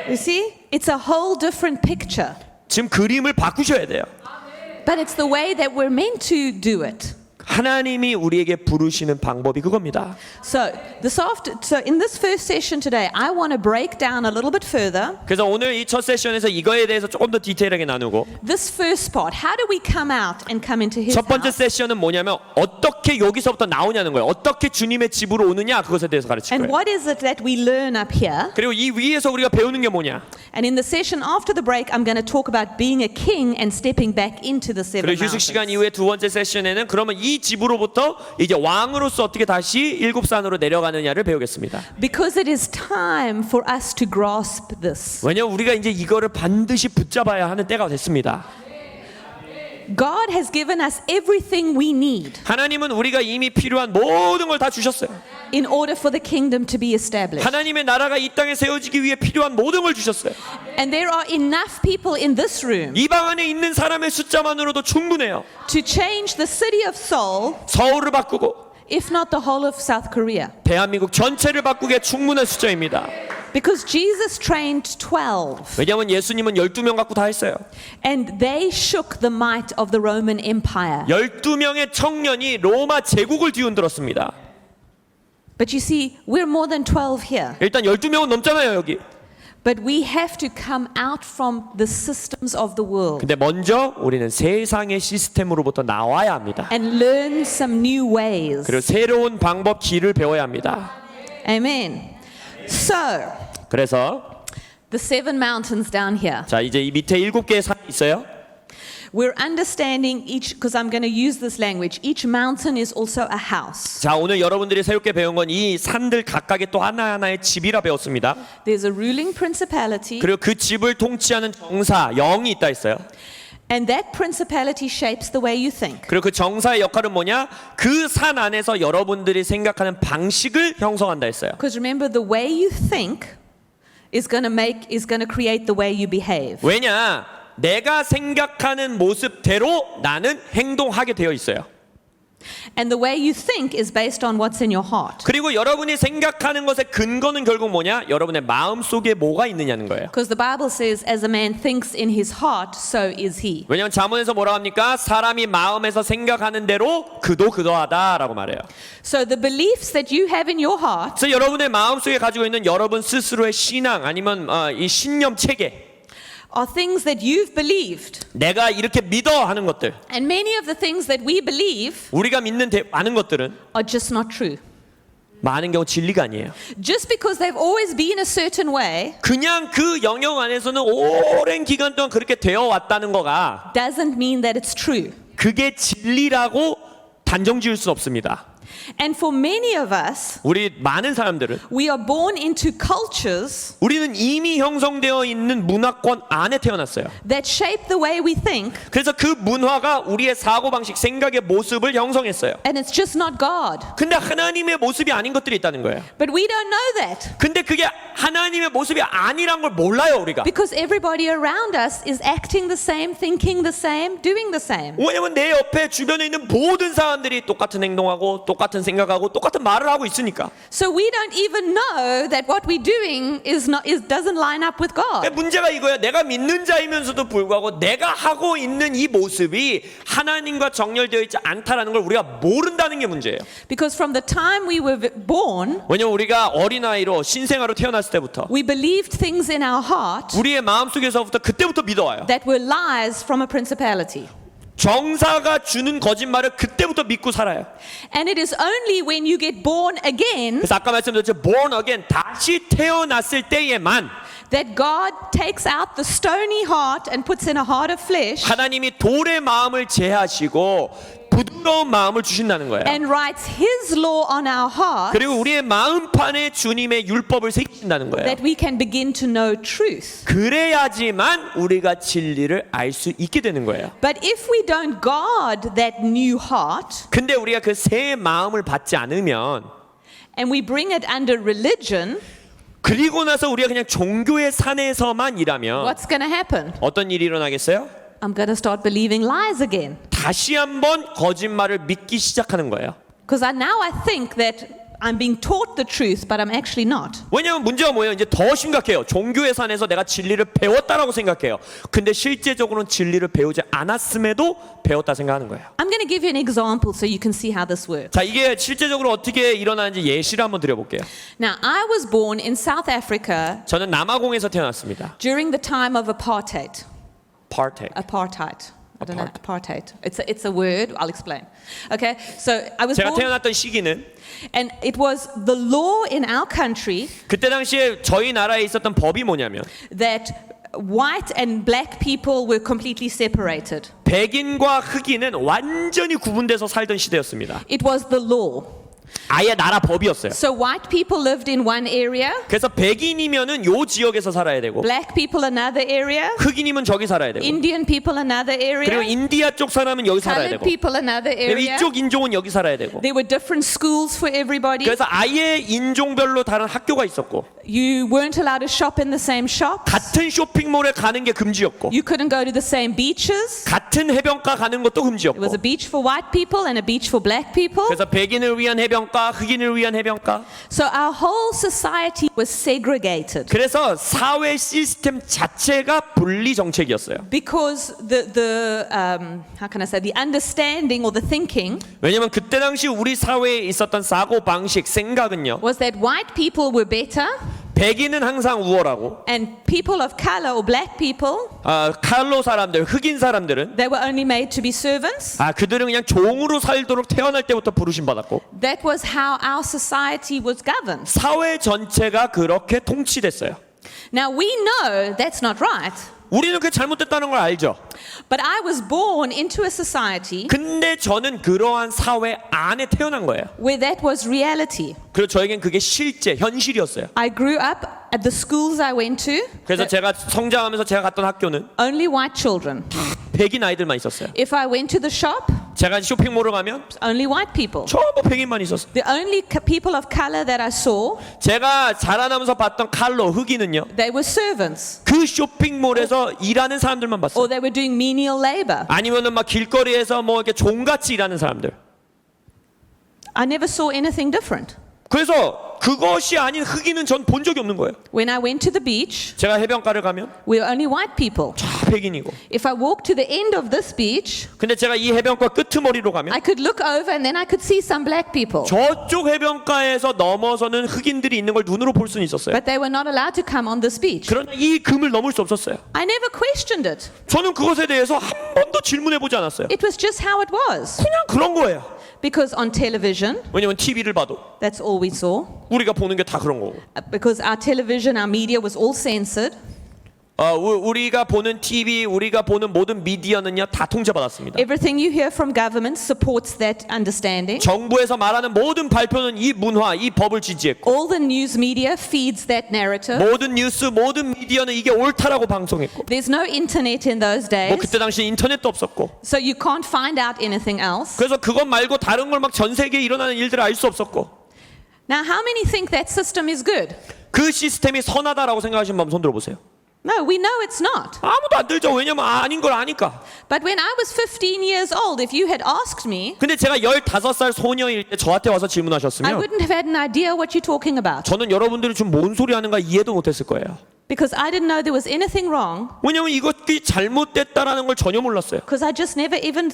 You see? It's a whole different picture. 지금 그림을 바꾸셔야 돼요. But it's the way that we're meant to do it. 하나님이 우리에게 부르시는 방법이 그겁니다. So in this first session today, I want to break down a little bit further 그래서 오늘 이 첫 세션에서 이거에 대해서 조금 더 디테일하게 나누고 this first part. How do we come out and come into his 첫 번째 house? 세션은 뭐냐면 어떻게 여기서부터 나오냐는 거예요. 어떻게 주님의 집으로 오느냐 그것에 대해서 가르칠 And 거예요. what is it that we learn up here? 그리고 이 위에서 우리가 배우는 게 뭐냐. And in the session after the break, I'm going to talk about being a king and stepping back into the seven 그리고 휴식 시간 mountains. 이후에 두 번째 세션에는 그러면 이 집으로부터 이제 왕으로서 어떻게 다시 7산으로 내려가느냐를 배우겠습니다. Because it is time for us to grasp this. 왜냐면 우리가 이제 이거를 반드시 붙잡아야 하는 때가 됐습니다. God has given us everything we need 하나님은 우리가 이미 필요한 모든 걸 다 주셨어요. in order for the kingdom to be established. 하나님의 나라가 이 땅에 세워지기 위해 필요한 모든 걸 주셨어요. And there are enough people in this room 이 방 안에 있는 사람의 숫자만으로도 충분해요. to change the city of Seoul, 서울을 바꾸고 if not the whole of South Korea. 대한민국 전체를 바꾸기에 충분한 숫자입니다. Because Jesus trained 12 왜냐하면 예수님은 12명 갖고 다 했어요. and they shook the might of the Roman Empire. 12명의 청년이 로마 제국을 뒤흔들었습니다. But you see, we're more than 12 here. 일단 12명은 넘잖아요 여기. But we have to come out from the systems of the world 근데 먼저 우리는 세상의 시스템으로부터 나와야 합니다. and learn some new ways. 그리고 새로운 방법 길을 배워야 합니다. Amen. So, 그래서 the seven mountains down here. 자 이제 이 밑에 7개의 산이 있어요. We're understanding each, because I'm going to use this language, each mountain is also a house. 자 오늘 여러분들이 새롭게 배운 건 이 산들 각각의 또 하나하나의 집이라 배웠습니다. There's a ruling principality, 그리고 그 집을 통치하는 정사, 영이 있다 했어요. and that principality shapes the way you think. 그리고 그 정사의 역할은 뭐냐? 그 산 안에서 여러분들이 생각하는 방식을 형성한다 했어요. Because remember, the way you think is going to create the way you behave. 왜냐? 내가 생각하는 모습대로 나는 행동하게 되어 있어요. And the way you think is based on what's in your heart. 그리고 여러분이 생각하는 것의 근거는 결국 뭐냐? 여러분의 마음 속에 뭐가 있느냐는 거예요. Because the Bible says, as a man thinks in his heart, so is he. 왜냐하면 잠언에서 뭐라 합니까? 사람이 마음에서 생각하는 대로 그도 그러하다라고 말해요. So the beliefs that you have in your heart 그래서 여러분의 마음 속에 가지고 있는 여러분 스스로의 신앙 아니면 이 신념 체계, are things that you've believed. 내가 이렇게 믿어 하는 것들, And many of the things that we believe 우리가 믿는 많은 것들은 are just not true. 많은 경우 진리가 아니에요. Just because they've always been a certain way 그냥 그 영역 안에서는 오랜 기간 동안 그렇게 되어 왔다는 거가 doesn't mean that it's true. 그게 진리라고 단정 지을 수 없습니다. And for many of us, 우리 많은 사람들은 we are born into cultures 우리는 이미 형성되어 있는 문화권 안에 태어났어요. that shape the way we think, 그래서 그 문화가 우리의 사고방식, 생각의 모습을 형성했어요. and it's just not God. 근데 하나님의 모습이 아닌 것들이 있다는 거예요. But we don't know that 근데 그게 하나님의 모습이 아니란 걸 몰라요, 우리가. because everybody around us is acting the same, thinking the same, doing the same. 왜냐면 내 옆에 주변에 있는 모든 사람들이 똑같은 행동하고 똑같은 생각하고 똑같은 말을 하고 있으니까. So we don't even know that what we're doing doesn't line up with God. 문제가 이거야. 내가 믿는 자이면서도 불구하고 내가 하고 있는 이 모습이 하나님과 정렬되어 있지 않다라는 걸 우리가 모른다는 게 문제예요. Because from the time we were born, 왜냐면 우리가 어린아이로 신생아로 태어났을 때부터 we believed things in our heart 우리의 마음속에서부터 그때부터 믿어와요. that were lies from a principality. 정사가 주는 거짓말을 그때부터 믿고 살아요. And it is only when you get born again 그래서 아까 말씀드렸죠. born again, 다시 태어났을 때에만 that God takes out the stony heart and puts in a heart of flesh 하나님이 돌의 마음을 제하시고 부드러운 마음을 주신다는 거예요. and writes His law on our heart 그리고 우리의 마음판에 주님의 율법을 새기신다는 거예요. that we can begin to know truth. 그래야지만 우리가 진리를 알 수 있게 되는 거예요. But if we don't guard that new heart 근데 우리가 그 새 마음을 받지 않으면 and we bring it under religion, 그리고 나서 우리가 그냥 종교의 산에서만 일하면 what's going to happen? 어떤 일이 일어나겠어요? I'm going to start believing lies again. 다시 한번 거짓말을 믿기 시작하는 거예요. Because now I think that I'm being taught the truth, but I'm actually not. 왜냐하면 문제가 뭐예요? 이제 더 심각해요. 종교의 산에서 내가 진리를 배웠다라고 생각해요. 근데 실제적으로는 진리를 배우지 않았음에도 배웠다 생각하는 거예요. I'm going to give you an example so you can see how this works. 자, 이게 실제적으로 어떻게 일어나는지 예시를 한번 드려볼게요. Now, I was born in South Africa 저는 남아공에서 태어났습니다. during the time of apartheid. Apartheid. I don't know, apartheid. It's a word. I'll explain. Okay, so I was 제가 born, 태어났던 시기는 and it was the law in our country 그때 당시에 저희 나라에 있었던 법이 뭐냐면 that white and black people were completely separated. 백인과 흑인은 완전히 구분돼서 살던 시대였습니다. It was the law. 아예 나라 법이었어요. So white people lived in one area, 그래서 백인이면은 요 지역에서 살아야 되고 black people another area, 흑인이면 저기 살아야 되고 Indian people another 그리고 area, 인디아 쪽 사람은 여기 살아야 colored 되고 people another 그리고 area. 이쪽 인종은 여기 살아야 되고 There were different schools for everybody. 그래서 아예 인종별로 다른 학교가 있었고 You weren't allowed to shop in the same shops. 같은 쇼핑몰에 가는 게 금지였고 You couldn't go to the same beaches. 같은 해변가 가는 것도 It was 금지였고 a beach for white people and a beach for black people. 그래서 백인을 위한 해변가, 흑인을 위한 해변가 So our whole society was segregated 그래서 사회 시스템 자체가 분리 정책이었어요. because the how can I say, the understanding or the thinking 왜냐면 그때 당시 우리 사회에 있었던 사고 방식, 생각은요. was that white people were better 백인은 항상 우월하고 and people of color or black people, 칼로 사람들, 흑인 사람들은 they were only made to be servants. 그들은 그냥 종으로 살도록 태어날 때부터 부르심 받았고 That was how our society was governed. 사회 전체가 그렇게 통치됐어요. Now we know that's not right. 우리는 그게 잘못됐다는 걸 알죠. But I was born into a society 근데 저는 그러한 사회 안에 태어난 거예요. where that was reality. 그리고 저에겐 그게 실제, 현실이었어요. I grew up at the schools I went to. 그래서 that 제가 성장하면서 제가 갔던 학교는 only white children. 백인 아이들만 있었어요. If I went to the shop, 제가 쇼핑몰을 가면 only white people. 전부 백인만 있었어요. The only people of color that I saw, 제가 자라나면서 봤던 칼로, 흑인은요. they were servants 그 쇼핑몰에서 일하는 사람들만 봤어요. or they were doing menial labor. 아니면은 막 길거리에서 뭐 이렇게 종같이 일하는 사람들. I never saw anything different. 그래서 그것이 아닌 흑인은 전 본 적이 없는 거예요. When I went to the beach, 제가 해변가를 가면 we were only white people. 다 백인이고, If I walked to the end of this beach, 근데 제가 이 해변가 끄트머리로 가면 I could look over and then I could see some black people. 저쪽 해변가에서 넘어서는 흑인들이 있는 걸 눈으로 볼 수는 있었어요. But they were not allowed to come on this beach. 그러나 이 금을 넘을 수 없었어요. I never questioned it. 저는 그것에 대해서 한 번도 질문해보지 않았어요. It was just how it was. 그냥 그런 거예요. Because on television, 왜냐면 TV를 봐도 that's all we saw. 우리가 보는 게 다 그런 거고, Because our television, our media was all censored. 우리가 보는 TV, 우리가 보는 모든 미디어는요 다 통제받았습니다. Everything you hear from government supports that understanding. 정부에서 말하는 모든 발표는 이 문화, 이 법을 지지했고, All the news media feeds that narrative. 모든 뉴스, 모든 미디어는 이게 옳다라고 방송했고, There's no internet in those 뭐 days, 그때 당시 인터넷도 없었고, so you can't find out anything else. 그래서 그것 말고 다른 걸 막 전 세계에 일어나는 일들을 알 수 없었고, Now, how many think that system is good? 그 시스템이 선하다라고 생각하시는 분 손 들어보세요. No, we know it's not. 아무도 안 들죠. 왜냐면 아닌 걸 아니까. But when I was 15 years old, if you had asked me, 근데 제가 15살 소녀일 때 저한테 와서 I 질문하셨으면 wouldn't have had an idea what you're talking about. 저는 여러분들이 지금 뭔 소리 하는가 이해도 못했을 거예요. Because I didn't know there was anything wrong, 왜냐면 이것이 잘못됐다라는 걸 전혀 몰랐어요. because I just never even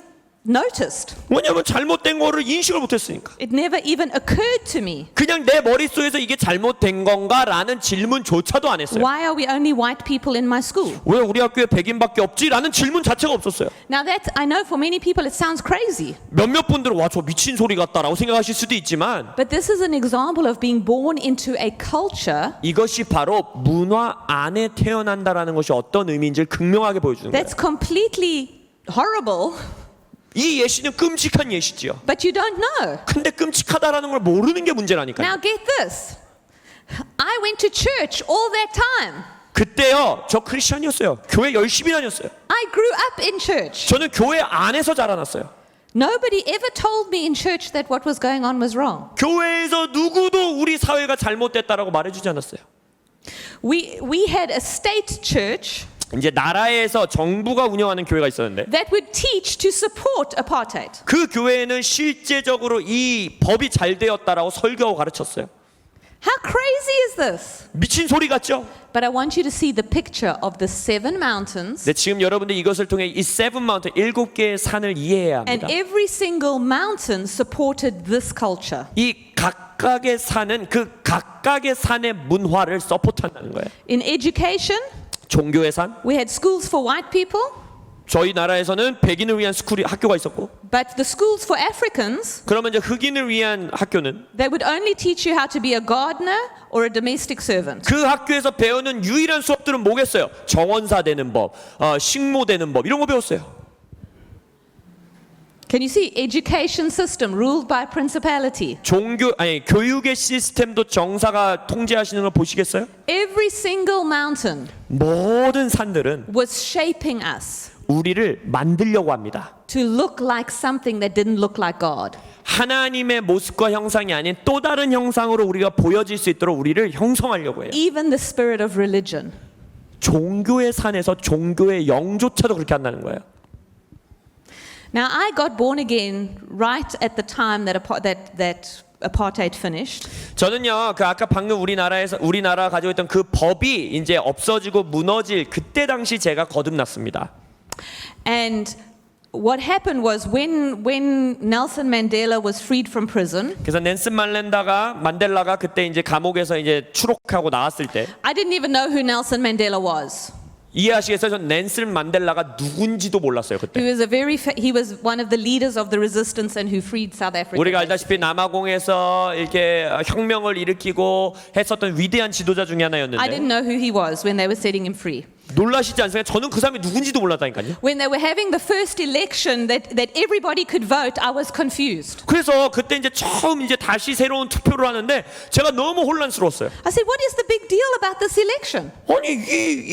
noticed. 왜냐면 잘못된 거를 인식을 못했으니까. It never even occurred to me. 그냥 내 머릿속에서 이게 잘못된 건가라는 질문조차도 안 했어요. Why are we only white people in my school? 왜 우리 학교에 백인밖에 없지라는 질문 자체가 없었어요. Now that I know for many people it sounds crazy, 몇몇 분들은 와 저 미친 소리 같다라고 생각하실 수도 있지만 but this is an example of being born into a culture 이것이 바로 문화 안에 태어난다라는 것이 어떤 의미인지를 극명하게 보여주는 거예요. that's completely horrible, 이 예시는 끔찍한 예시지요. but you don't know. 근데 끔찍하다라는 걸 모르는 게 문제라니까요. Now get this. I went to church all that time. 그때요 저 크리스천이었어요. 교회 열심히 다녔어요. I grew up in church. 저는 교회 안에서 자라났어요. Nobody ever told me in church that what was going on was wrong. 교회에서 누구도 우리 사회가 잘못됐다라고 말해주지 않았어요. We had a state church 이제 나라에서 정부가 운영하는 교회가 있었는데 that would teach to support apartheid. 그 교회는 실제적으로 이 법이 잘 되었다라고 설교하고 가르쳤어요. How crazy is this? 미친 소리 같죠? But I want you to see the picture of the 7 mountains, 네, 지금 여러분들 이것을 통해 이 세븐 마운틴 7개의 산을 이해해야 and 합니다. every single mountain supported this culture. 이 각각의 산은 그 각각의 산의 문화를 서포트한다는 거예요. In education, 종교의 산, we had schools for white people, 저희 나라에서는 백인을 위한 학교가 있었고, but the schools for Africans, 그러면 이제 흑인을 위한 학교는 they would only teach you how to be a gardener or a domestic servant. 그 학교에서 배우는 유일한 수업들은 뭐겠어요? 정원사 되는 법, 식모 되는 법 이런 거 배웠어요. Can you see? Education system ruled by principality. 교육의 시스템도 정사가 통제하시는 걸 보시겠어요? Every single mountain 모든 산들은 was shaping us 우리를 만들려고 합니다. to look like something that didn't look like God. 하나님의 모습과 형상이 아닌 또 다른 형상으로 우리가 보여질 수 있도록 우리를 형성하려고 해요. Even the spirit of religion. 종교의 산에서 종교의 영조차도 그렇게 한다는 거예요. Now, I got born again right at the time that apartheid finished. 저는요, 그 아까 방금 우리나라 가지고 있던 그 법이 이제 없어지고 무너질 그때 당시 제가 거듭났습니다. And what happened was when Nelson Mandela was freed from prison, 그래서 nelson 만델라가 그때 이제 감옥에서 이제 추록하고 나왔을 때 I didn't even know who Nelson Mandela was. 이해하시겠어요? 전 nelson 만델라가 누군지도 몰랐어요 그때. He was one of the leaders of the resistance and who freed South Africa. 우리가 알다시피 남아공에서 이렇게 혁명을 일으키고 했었던 위대한 지도자 중에 I 하나였는데 didn't know who he was when they were setting him free. 놀라시지 않습니까? 저는 그 사람이 누군지도 몰랐다니까요. When they were having the first election that everybody could vote, I was confused. 그래서 그때 이제 처음 이제 다시 새로운 투표를 하는데 제가 너무 혼란스러웠어요. I said, what is the big deal about this election? 아니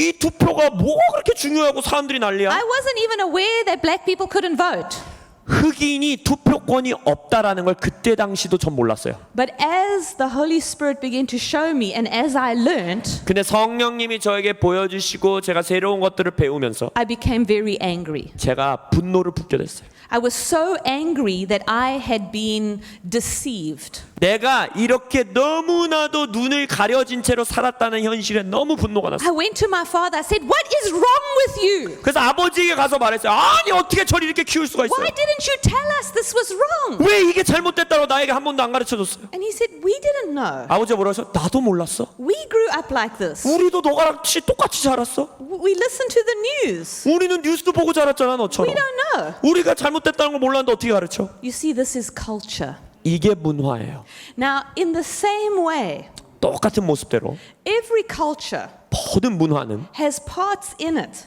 이 투표가 뭐가 그렇게 중요하고 사람들이 난리야? I wasn't even aware that black people couldn't vote. 흑인이 투표권이 없다라는 걸 그때 당시도 전 몰랐어요. But as the Holy Spirit began to show me and as I learned, 근데 성령님이 저에게 보여주시고 제가 새로운 것들을 배우면서 I became very angry. 제가 분노를 품게 됐어요. I was so angry that I had been deceived. 내가 이렇게 너무나도 눈을 가려진 채로 살았다는 현실에 너무 분노가 났어요. I went to my father. I said, "What is wrong with you? 그래서 아버지에게 가서 말했어요. 아니 어떻게 저를 이렇게 키울 수가 있어요? Why didn't you tell us this was wrong?" 왜 이게 잘못됐다고 나에게 한 번도 안 가르쳐줬어요? And he said, "We didn't know. 아버지가 뭐라고 했어요? 나도 몰랐어. We grew up like this. 우리도 너같이 똑같이 자랐어. We listen to the news. 우리는 뉴스도 보고 자랐잖아 We 너처럼. don't know." 우리가 잘못됐다는 걸 몰랐는데 어떻게 가르쳐? You see, this is culture. 이게 문화예요. Now, in the same way, 똑같은 모습대로 every culture 모든 문화는 has parts in it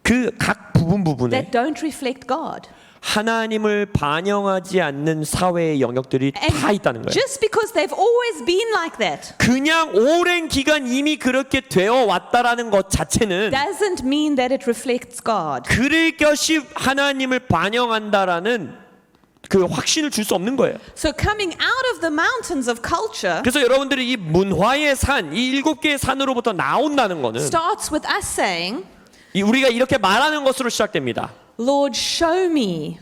그 각 부분에 that don't reflect God. 하나님을 반영하지 않는 사회의 영역들이 다 있다는 거예요. Just because they've always been like that 그냥 오랜 기간 이미 그렇게 되어 왔다라는 것 자체는 doesn't mean that it reflects God. 그럴 것이 하나님을 반영한다라는 그 확신을 줄 수 없는 거예요. So coming out of the mountains of culture 그래서 여러분들이 이 문화의 산, 이 7개의 산으로부터 나온다는 거는 starts with us saying, 우리가 이렇게 말하는 것으로 시작됩니다. "Lord, show me,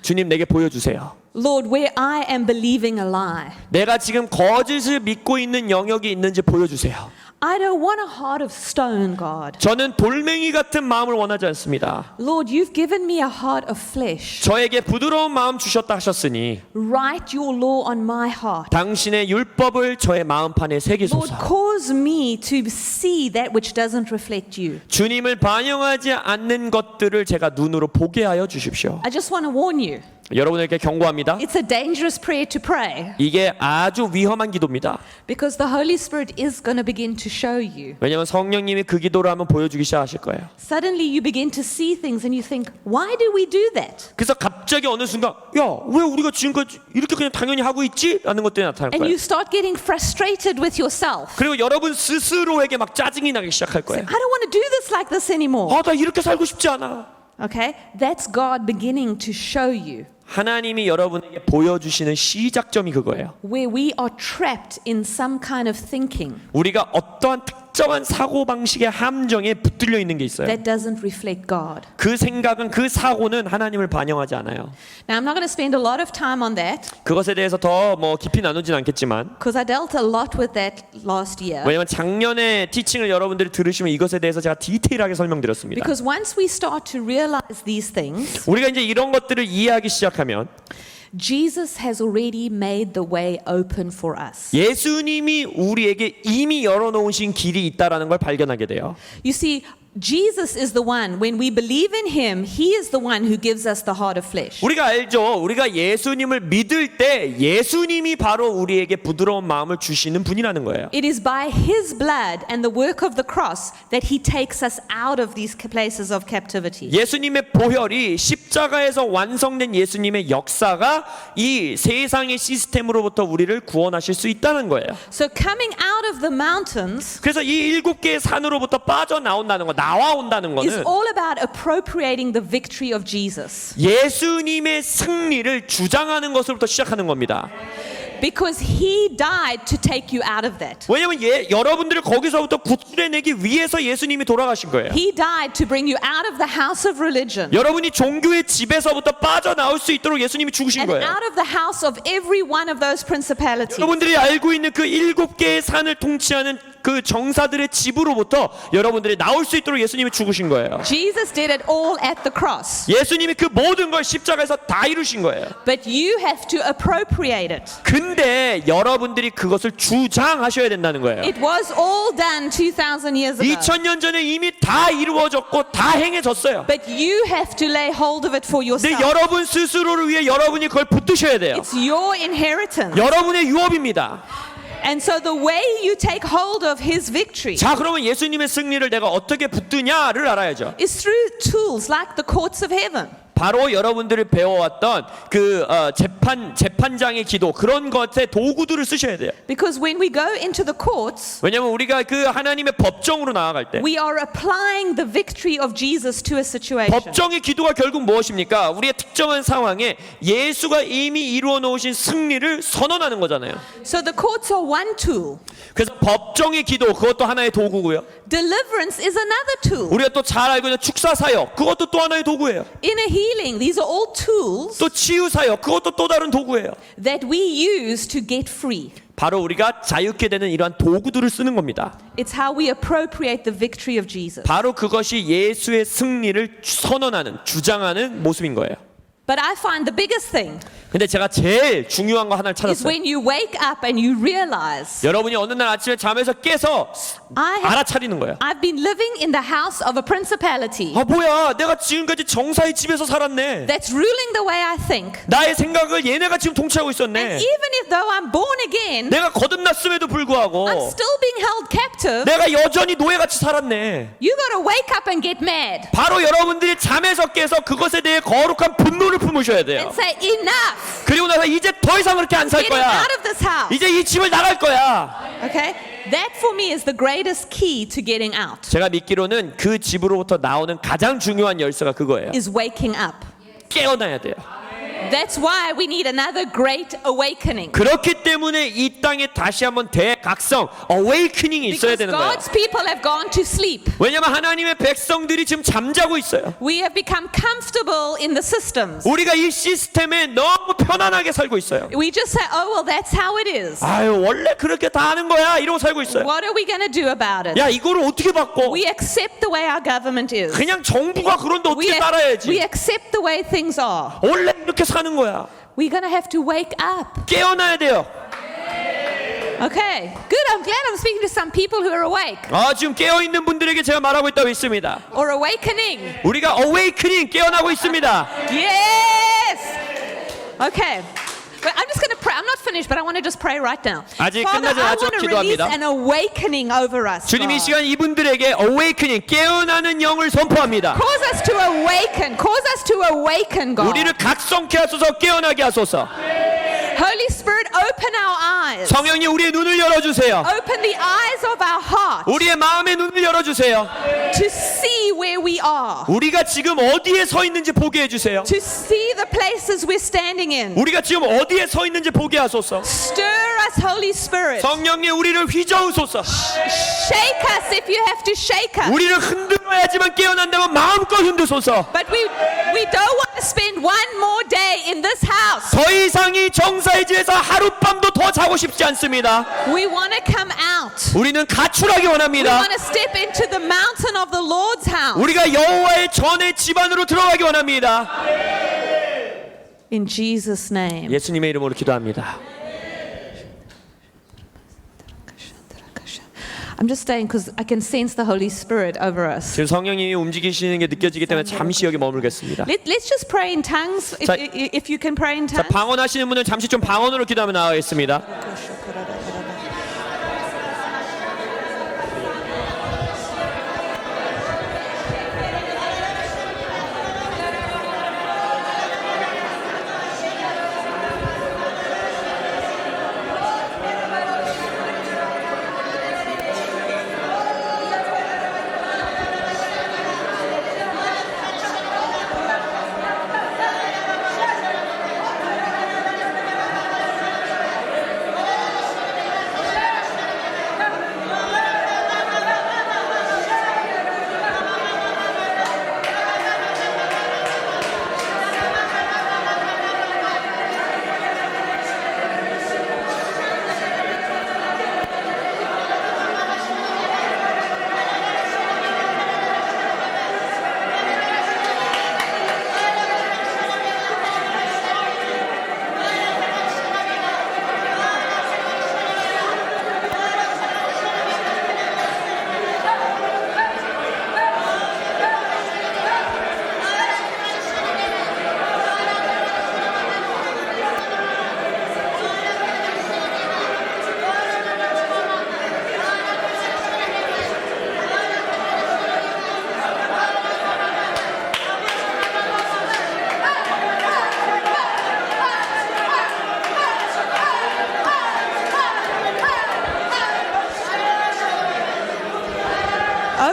주님 내게 보여주세요. Lord, where I am believing a lie. 내가 지금 거짓을 믿고 있는 영역이 있는지 보여주세요. I don't want a heart of stone, God. 저는 돌멩이 같은 마음을 원하지 않습니다. Lord, you've given me a heart of flesh. 저에게 부드러운 마음 주셨다 하셨으니 Write your law on my heart. 당신의 율법을 저의 마음판에 Lord, 새기소서. cause me to see that which doesn't reflect you." 주님을 반영하지 않는 것들을 제가 눈으로 보게 하여 주십시오. I just want to warn you. 여러분에게 경고합니다. It's a dangerous prayer to pray 이게 아주 위험한 기도입니다. because the Holy Spirit is going to begin to show you. 왜냐하면 성령님이 그 기도를 하면 보여주기 시작하실 거예요. Suddenly you begin to see things and you think, why do we do that? 그래서 갑자기 어느 순간 야, 왜 우리가 지금까지 이렇게 그냥 당연히 하고 있지? 라는 것들이 나타날 And 거예요. you start getting frustrated with yourself. 그리고 여러분 스스로에게 막 짜증이 나기 시작할 I 거예요. don't want to do this like this anymore. 아, 나 이렇게 살고 싶지 않아. Okay? That's God beginning to show you 하나님이 여러분에게 보여주시는 시작점이 그거예요. where we are trapped in some kind of thinking 우리가 어떠한 특정한 사고 방식의 함정에 붙들려 있는 게 있어요. that doesn't reflect God. 그 생각은 그 사고는 하나님을 반영하지 않아요. Now, I'm not going to spend a lot of time on that 그것에 대해서 더 뭐 깊이 나누진 않겠지만 because I dealt a lot with that last year. 왜냐면 작년에 티칭을 여러분들이 들으시면 이것에 대해서 제가 디테일하게 설명드렸습니다. Because once we start to realize these things, 우리가 이제 이런 것들을 이해하기 시작하면 Jesus has already made the way open for us. 예수님이 우리에게 이미 열어놓으신 길이 있다라는 걸 발견하게 돼요. You see, Jesus is the one, when we believe in him, he is the one who gives us the heart of flesh. 우리가 알죠. 우리가 예수님을 믿을 때 예수님이 바로 우리에게 부드러운 마음을 주시는 분이라는 거예요. It is by his blood and the work of the cross that he takes us out of these places of captivity. 예수님의 보혈이 십자가에서 완성된 예수님의 역사가 이 세상의 시스템으로부터 우리를 구원하실 수 있다는 거예요. So coming out of the mountains 그래서 이 7개의 산으로부터 빠져나온다는 거, 나와온다는 is 거는 all about appropriating the victory of Jesus. 예수님의 승리를 주장하는 것으로부터 시작하는 겁니다. Because he died to take you out of that. 왜냐하면 여러분들을 거기서부터 구출해내기 위해서 예수님이 돌아가신 거예요. He died to bring you out of the house of religion 여러분이 종교의 집에서부터 빠져나올 수 있도록 예수님이 죽으신 and 거예요. out of the house of every one of those principalities. 여러분들이 알고 있는 그 7개의 산을 통치하는 그 정사들의 집으로부터 여러분들이 나올 수 있도록 예수님이 죽으신 거예요. Jesus did it all at the cross. 예수님이 그 모든 걸 십자가에서 다 이루신 거예요. But you have to appropriate it. 근데 여러분들이 그것을 주장하셔야 된다는 거예요. It was all done 2,000 years ago. 2000년 전에 이미 다 이루어졌고 다 행해졌어요. But you have to lay hold of it for 근데 yourself. 여러분 스스로를 위해 여러분이 그걸 붙드셔야 돼요. It's your inheritance. 여러분의 유업입니다. And so the way you take hold of his victory 자, 그러면 예수님의 승리를 내가 어떻게 붙드냐를 알아야죠. is through tools like the courts of heaven. 바로 여러분들이 배워왔던 그 재판장의 기도, 그런 것에 도구들을 쓰셔야 돼요. Because when we go into the courts, 왜냐하면 우리가 그 하나님의 법정으로 나아갈 때 we are applying the victory of Jesus to a situation. 법정의 기도가 결국 무엇입니까? 우리의 특정한 상황에 예수가 이미 이루어 놓으신 승리를 선언하는 거잖아요. So the courts are one tool. 그래서 법정의 기도, 그것도 하나의 도구고요. Deliverance is another tool. 우리가 또 잘 알고 있는 축사 사역, 그것도 또 하나의 도구예요. Inner Healing, these are all tools 또 치유 사역, 그것도 또 다른 도구예요. that we use to get free. 바로 우리가 자유케 되는 이러한 도구들을 쓰는 겁니다. It's how we appropriate the victory of Jesus. 바로 그것이 예수의 승리를 선언하는, 주장하는 모습인 거예요. But I find the biggest thing 근데 제가 제일 중요한 거 하나를 is 찾았어요. when you wake up and you realize 여러분이 어느 날 아침에 잠에서 깨서 알아차리는 거예요. I've been living in the house of a principality 아 뭐야, 내가 지금까지 정사의 집에서 살았네. that's ruling the way I think. 나의 생각을 얘네가 지금 통치하고 And 있었네. even if though I'm born again, 내가 거듭났음에도 불구하고 I'm still being held captive. 내가 여전히 노예같이 살았네. You got to wake up and get mad 바로 여러분들이 잠에서 깨서 그것에 대해 거룩한 분노를 품으셔야 돼요. and say enough. 그리고 나서 이제 더 이상 그렇게 안 살 Getting 거야. out of this house. 이제 이 집을 나갈 거야. Okay? That for me is the greatest key to getting out. 제가 믿기로는 그 집으로부터 나오는 가장 중요한 열쇠가 그거예요. Is waking up. 깨어나야 돼요. That's why we need another great awakening. 그렇기 때문에 이 땅에 다시 한번 대각성, awakening이 있어야 Because 되는 거예요. God's people have gone to sleep. 왜냐하면 하나님의 백성들이 지금 잠자고 있어요. We have become comfortable in the systems. 우리가 이 시스템에 너무 편안하게 살고 있어요. We just say, oh, well, that's how it is. 아유, 원래 그렇게 다 하는 거야. 이러고 살고 있어요. What are we going to do about it? 야, 이거를 어떻게 바꿔? We accept the way our government is. 그냥 정부가 그런데 We 어떻게 따라야지? accept the way things are. 원래 이렇게 사는 거야. We're going to have to wake up. 깨어나야 돼요. Okay, good. I'm glad I'm speaking to some people who are awake 아, 지금 깨어 있는 분들에게 제가 말하고 있다고 있습니다. or awakening. 우리가 awakening 깨어나고 있습니다. Yes. Okay. Well, I'm just going to pray. I'm not finished, but I want to just pray right now. 아직 Father, 끝나지 I 않았지만 want to release 기도합니다. an awakening over us. 주님 이 God. 시간 이분들에게 awakening 깨어나는 영을 선포합니다. Cause us to awaken. Cause us to awaken, God. 우리를 각성케 하소서, 깨어나게 하소서. Holy Spirit, open our eyes. 성령님 우리의 눈을 열어주세요. Open the eyes of our heart 우리의 마음의 눈을 열어주세요. to see where we are, 우리가 지금 어디에 서 있는지 보게 해주세요. to see the places we're standing in. 우리가 지금 어디에 서 있는지 보게 하소서. Stir us, Holy Spirit. 성령님 우리를 휘저으소서. Shake us if you have to shake us. 우리를 흔들어야지만 깨어난다면 마음껏 흔드소서. But we don't want to spend one more day in this house. 더 이상 이 정사의 집에서 하룻밤도 더 자고 싶지 않습니다. We want to come out. 우리는 가출하기 We 원합니다. want to step into the mountain of the Lord's house. 우리가 여호와의 전의 집안으로 들어가기 원합니다. In Jesus' name. 예수님의 이름으로 기도합니다. I'm just staying because I can sense the Holy Spirit over us. 지금 성령님이 움직이시는 게 느껴지기 때문에 잠시 여기 머물겠습니다. Let's just pray in tongues 자, if you can pray in 자, tongues. 방언하시는 분은 잠시 좀 방언으로 기도하면 나가겠습니다.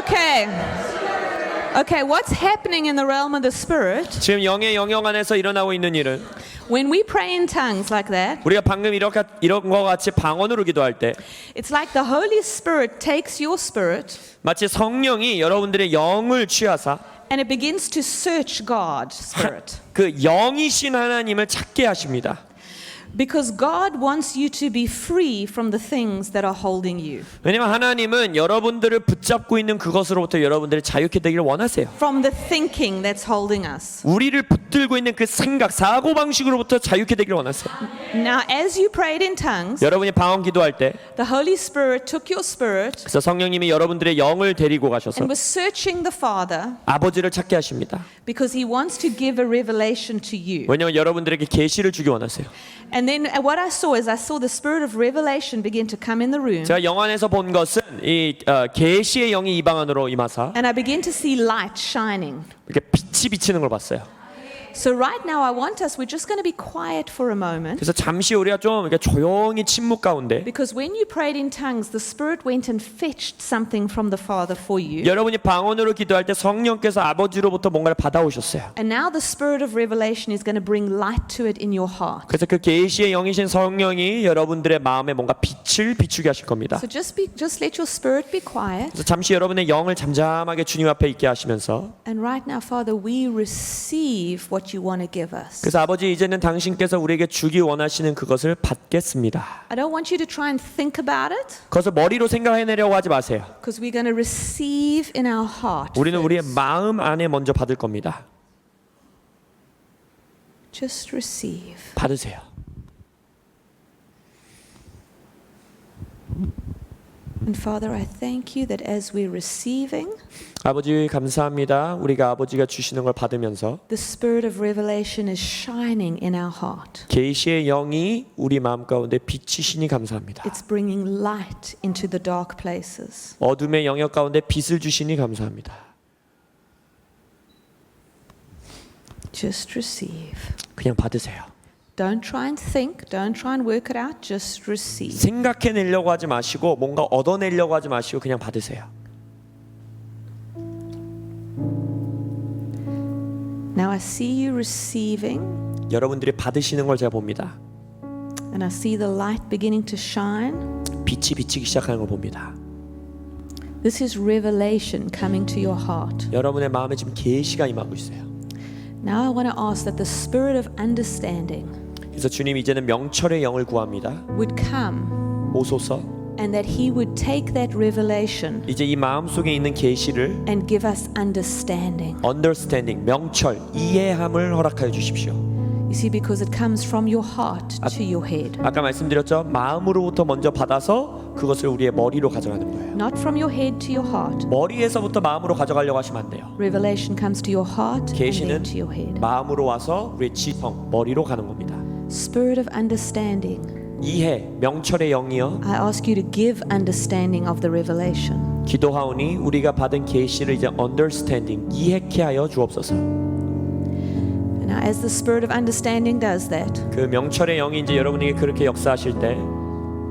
Okay. Okay, what's happening in the realm of the Spirit 지금 영의 영역 안에서 일어나고 있는 일은 when we pray in tongues like that? 우리가 방금 이런 거 같이 방언으로 기도할 때 It's like the Holy Spirit takes your spirit 마치 성령이 여러분들의 영을 취하사 And it begins to search God, Spirit. 그 영이신 하나님을 찾게 하십니다. Because God wants you to be free from the things that are holding you. 왜냐면 하나님은 여러분들을 붙잡고 있는 그것으로부터 여러분들이 자유케 되기를 원하세요. From the thinking that's holding us. 우리를 붙들고 있는 그 생각, 사고 방식으로부터 자유케 되기를 원하세요. Now, as you prayed in tongues, 여러분이 방언 기도할 때 the Holy Spirit took your spirit 그래서 성령님이 여러분들의 영을 데리고 가셔서 and was searching the Father 아버지를 찾게 하십니다. because He wants to give a revelation to you. 왜냐면 여러분들에게 계시를 주기 원하세요. And then what I saw is I saw the spirit of revelation begin to come in the room. 제가 영안에서 본 것은 이 계시의 영이 이 방 안으로 임하사 And I began to see light shining. 이렇게 빛이 비치는 걸 봤어요. So right now I want us, we're just going to be quiet for a moment. 그래서 잠시 우리가 좀 이렇게 조용히 침묵 가운데 Because when you prayed in tongues, the Spirit went and fetched something from the Father for you. 여러분이 방언으로 기도할 때 성령께서 아버지로부터 뭔가를 받아오셨어요. And now the Spirit of revelation is going to bring light to it in your heart. 그래서 그 계시의 영이신 성령이 여러분들의 마음에 뭔가 빛을 비추게 하실 겁니다. So just let your spirit be quiet. 그래서 잠시 여러분의 영을 잠잠하게 주님 앞에 있게 하시면서 And right now, Father, we receive what you want to give us. 그래서 아버지 이제는 당신께서 우리에게 주기 원하시는 그것을 받겠습니다. I don't want you to try and think about it, 그것을 머리로 생각해내려고 하지 마세요. because we're going to receive in our heart. 우리는 우리의 마음 안에 먼저 받을 겁니다. Just receive. 받으세요. And Father, I thank you that as we're receiving, 아버지 감사합니다. 우리가 아버지가 주시는 걸 받으면서 the spirit of revelation is shining in our heart. 계시의 영이 우리 마음 가운데 비치시니 감사합니다. It's bringing light into the dark places. 어둠의 영역 가운데 빛을 주시니 감사합니다. Just receive. 그냥 받으세요. Don't try and think, don't try and work it out, just receive. 생각해내려고 하지 마시고 뭔가 얻어내려고 하지 마시고 그냥 받으세요. Now I see you receiving, 여러분들이 받으시는 걸 제가 봅니다. and I see the light beginning to shine. 빛이 비치기 시작하는 걸 봅니다. This is revelation coming to your heart. 여러분의 마음에 지금 계시가 임하고 있어요. Now I want to ask that the spirit of understanding 그래서 주님 이제는 명철의 영을 구합니다. would come 오소서. and that He would take that revelation 이제 이 마음 속에 있는 계시를 and give us understanding. understanding, 명철, 이해함을 허락하여 주십시오. You see, because it comes from your heart to your head. 아까 말씀드렸죠. 마음으로부터 먼저 받아서 그것을 우리의 머리로 가져가는 거예요. Not from your head to your heart. 머리에서부터 마음으로 가져가려고 하시면 안 돼요. Revelation comes to your heart and 계시는 then to your head. 마음으로 와서 우리의 지성, 머리로 가는 겁니다. Spirit of understanding. 이해, 명철의 영이여 I ask you to give understanding of the revelation. 기도하오니 우리가 받은 계시를 이제 understanding, 이해케 하여 주옵소서. Now, as the spirit of understanding does that, 그 명철의 영이 이제 여러분에게 그렇게 역사하실 때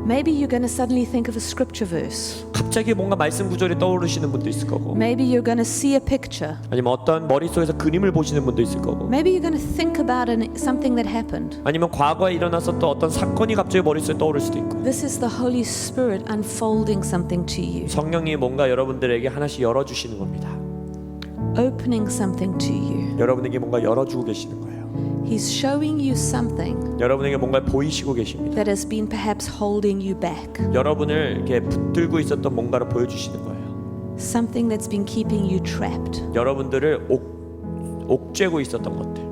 maybe you're going to suddenly think of a scripture verse. 갑자기 뭔가 말씀 구절이 떠오르시는 분도 있을 거고 Maybe you're going to see a picture. 아니면 어떤 머릿속에서 그림을 보시는 분도 있을 거고 Maybe you're going to think about something that happened. 아니면 과거에 일어나서 또 어떤 사건이 갑자기 머릿속에 떠오를 수도 있고 This is the Holy Spirit unfolding something to you, 성령이 뭔가 여러분들에게 하나씩 열어주시는 겁니다. opening something to you. 여러분에게 뭔가 열어주고 계시는 거예요. He's showing you something 여러분에게 뭔가 보이시고 계십니다. that has been perhaps holding you back. 여러분을 이렇게 붙들고 있었던 뭔가를 보여주시는 거예요. Something that's been keeping you trapped. 여러분들을 옥죄고 있었던 것들.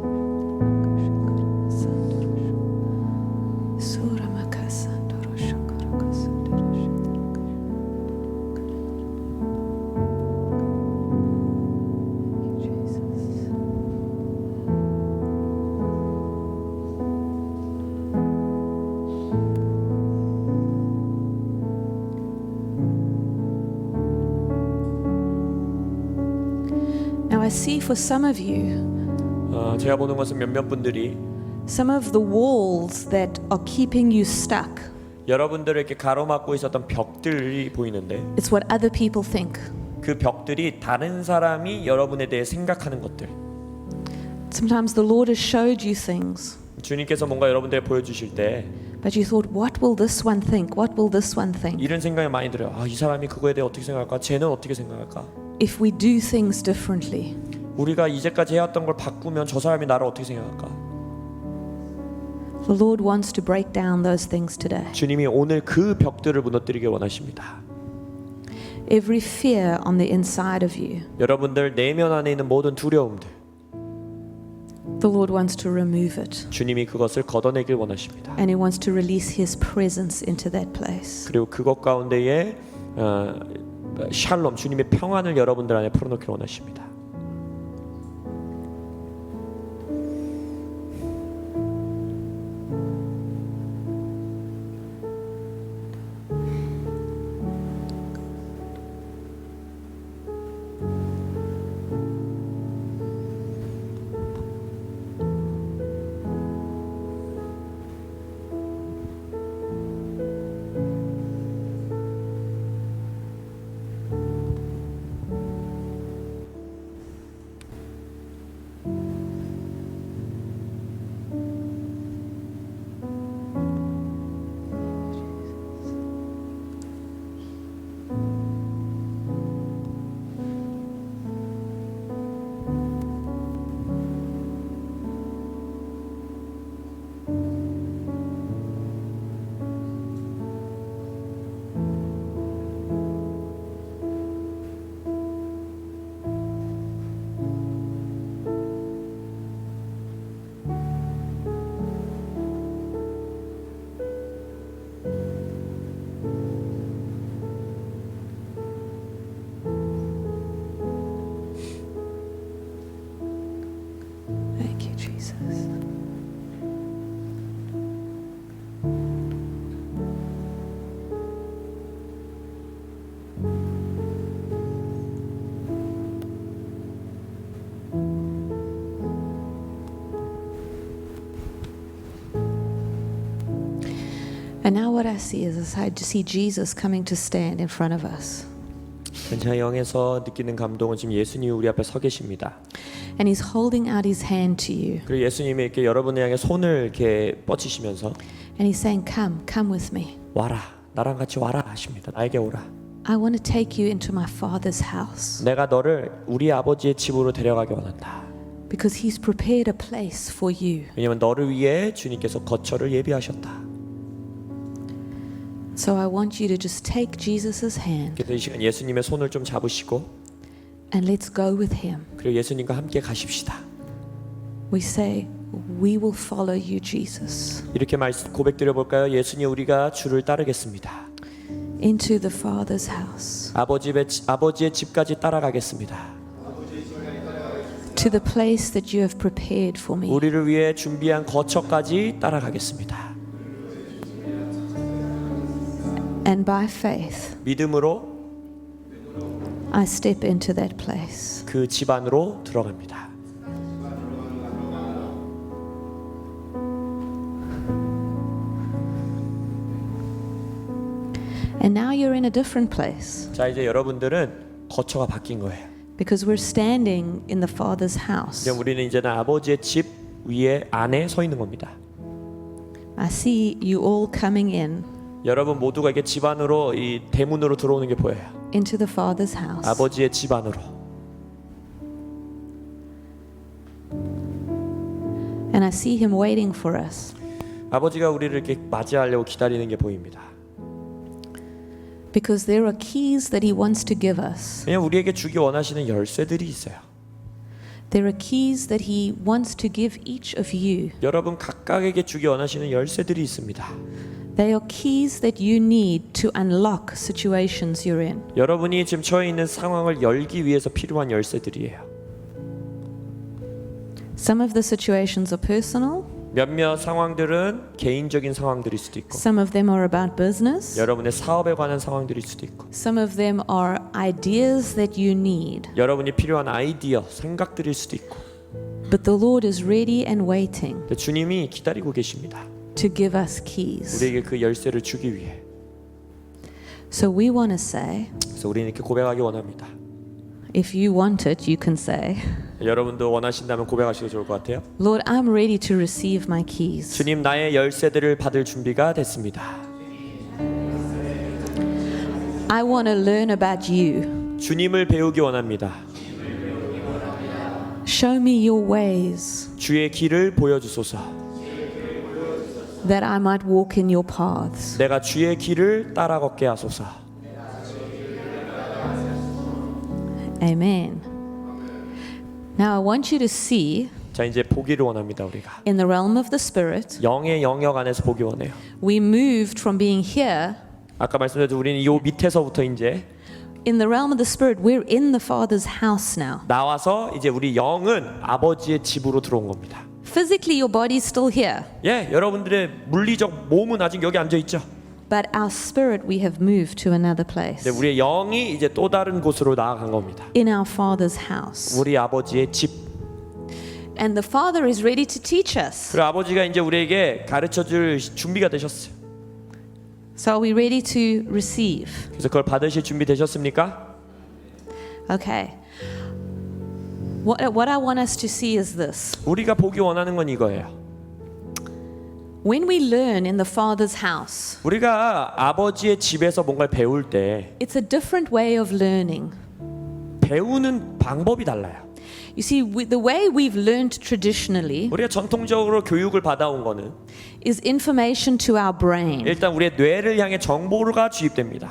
Now I see for some of you, 제가 보는 것은 몇몇 분들이 some of the walls that are keeping you stuck. 여러분들을 이렇게 가로막고 있었던 벽들이 보이는데 It's what other people think. 그 벽들이 다른 사람이 여러분에 대해 생각하는 것들. Sometimes the Lord has showed you things, 주님께서 뭔가 여러분들에 보여주실 때 but you thought, what will this one think? What will this one think? 이런 생각이 많이 들어요. 이 사람이 그거에 대해 어떻게 생각할까? 쟤는 어떻게 생각할까? If we do things differently, 우리가 이제까지 해왔던 걸 바꾸면 저 사람이 나를 어떻게 생각할까? The Lord wants to break down those things today. 주님이 오늘 그 벽들을 무너뜨리길 원하십니다. Every fear on the inside of you, 여러분들 내면 안에 있는 모든 두려움들, the Lord wants to remove it. 주님이 그것을 걷어내길 원하십니다. And He wants to release His presence into that place. 그리고 그것 가운데에 샬롬, 주님의 평안을 여러분들 안에 풀어놓길 원하십니다. Thank you, Jesus. And now what I see is I see Jesus coming to stand in front of us. 제가 영에서 느끼는 감동은 지금 예수님이 우리 앞에 서 계십니다. And He's holding out His hand to you. 그리고 예수님이 이렇게 여러분을 향해 손을 이렇게 뻗치시면서 And He's saying, come with me. 와라, 나랑 같이 와라 하십니다. 나에게 오라. I want to take you into my Father's house. 내가 너를 우리 아버지의 집으로 데려가기 원한다. Because He's prepared a place for you. 왜냐하면 너를 위해 주님께서 거처를 예비하셨다. So I want you to just take Jesus' hand 그래서 이 시간 예수님의 손을 좀 잡으시고 and let's go with Him. 그리고 예수님과 함께 가십시다. We say, we will follow you, Jesus, 이렇게 고백드려 볼까요? 예수님, 우리가 주를 따르겠습니다. into the Father's house, 아버지의 집까지 따라가겠습니다. to the place that you have prepared for me. 우리를 위해 준비한 거처까지 따라가겠습니다. And by faith, 믿음으로 I step into that place. 그 집 안으로 들어갑니다. And now you're in a different place 자, 이제 여러분들은 거처가 바뀐 거예요. because we're standing in the Father's house. 이제 우리는 이제는 아버지의 집 위에 안에 서 있는 겁니다. I see you all coming in 여러분 모두가 이게 집 안으로 이 대문으로 들어오는 게 보여요. into the Father's house. 아버지의 집 안으로. And I see Him waiting for us 아버지가 우리를 이렇게 맞이하려고 기다리는 게 보입니다. because there are keys that He wants to give us. 왜냐면 우리에게 주기 원하시는 열쇠들이 있어요. There are keys that He wants to give each of you. 여러분 각각에게 주기 원하시는 열쇠들이 있습니다. They are keys that you need to unlock situations you're in. 여러분이 지금 처해 있는 상황을 열기 위해서 필요한 열쇠들이에요. Some of the situations are personal. 몇몇 상황들은 개인적인 상황들일 수도 있고 Some of them are about business. 여러분의 사업에 관한 상황들일 수도 있고 Some of them are ideas that you need. 여러분이 필요한 아이디어, 생각들일 수도 있고 But the Lord is ready and waiting 근데 주님이 기다리고 계십니다. to give us keys. 우리에게 그 열쇠를 주기 위해. So we want to say, 그래서 우리는 이렇게 고백하기 원합니다. if you want it, you can say, 여러분도 원하신다면 고백하시기 좋을 것 같아요. Lord, I'm ready to receive my keys. 주님, 나의 열쇠들을 받을 준비가 됐습니다. I want to learn about you. 주님을 배우기 원합니다. show me your ways, 주의 길을 보여주소서. that I might walk in your paths. 내가 주의 길을 따라 걷게 하소서. Amen. Now I want you to see, 자, 이제 보기를 원합니다. 우리가 in the realm of the Spirit, 영의 영역 안에서 보기 원해요. we moved from being here. 아까 말씀드렸죠. 우리는 요 밑에서부터 이제 In the realm of the Spirit, we're in the Father's house now. 나와서 이제 우리 영은 아버지의 집으로 들어온 겁니다. Physically, your body's still here, 예, 여러분들의 물리적 몸은 아직 여기 앉아 있죠. but our spirit, we have moved to another place. 근데 우리의 영이 이제 또 다른 곳으로 나아간 겁니다. In our Father's house. 우리 아버지의 집. And the Father is ready to teach us. 그리고 아버지가 이제 우리에게 가르쳐 줄 준비가 되셨어요. So are we ready to receive? 그래서 그걸 받으실 준비 되셨습니까? Okay. What I want us to see is this. 우리가 보기 원하는 건 이거예요. When we learn in the Father's house, 우리가 아버지의 집에서 뭔가를 배울 때 it's a different way of learning. 배우는 방법이 달라요. You see, the way we've learned traditionally 우리가 전통적으로 교육을 받아온 거는 is information to our brain. 일단 우리의 뇌를 향해 정보가 주입됩니다.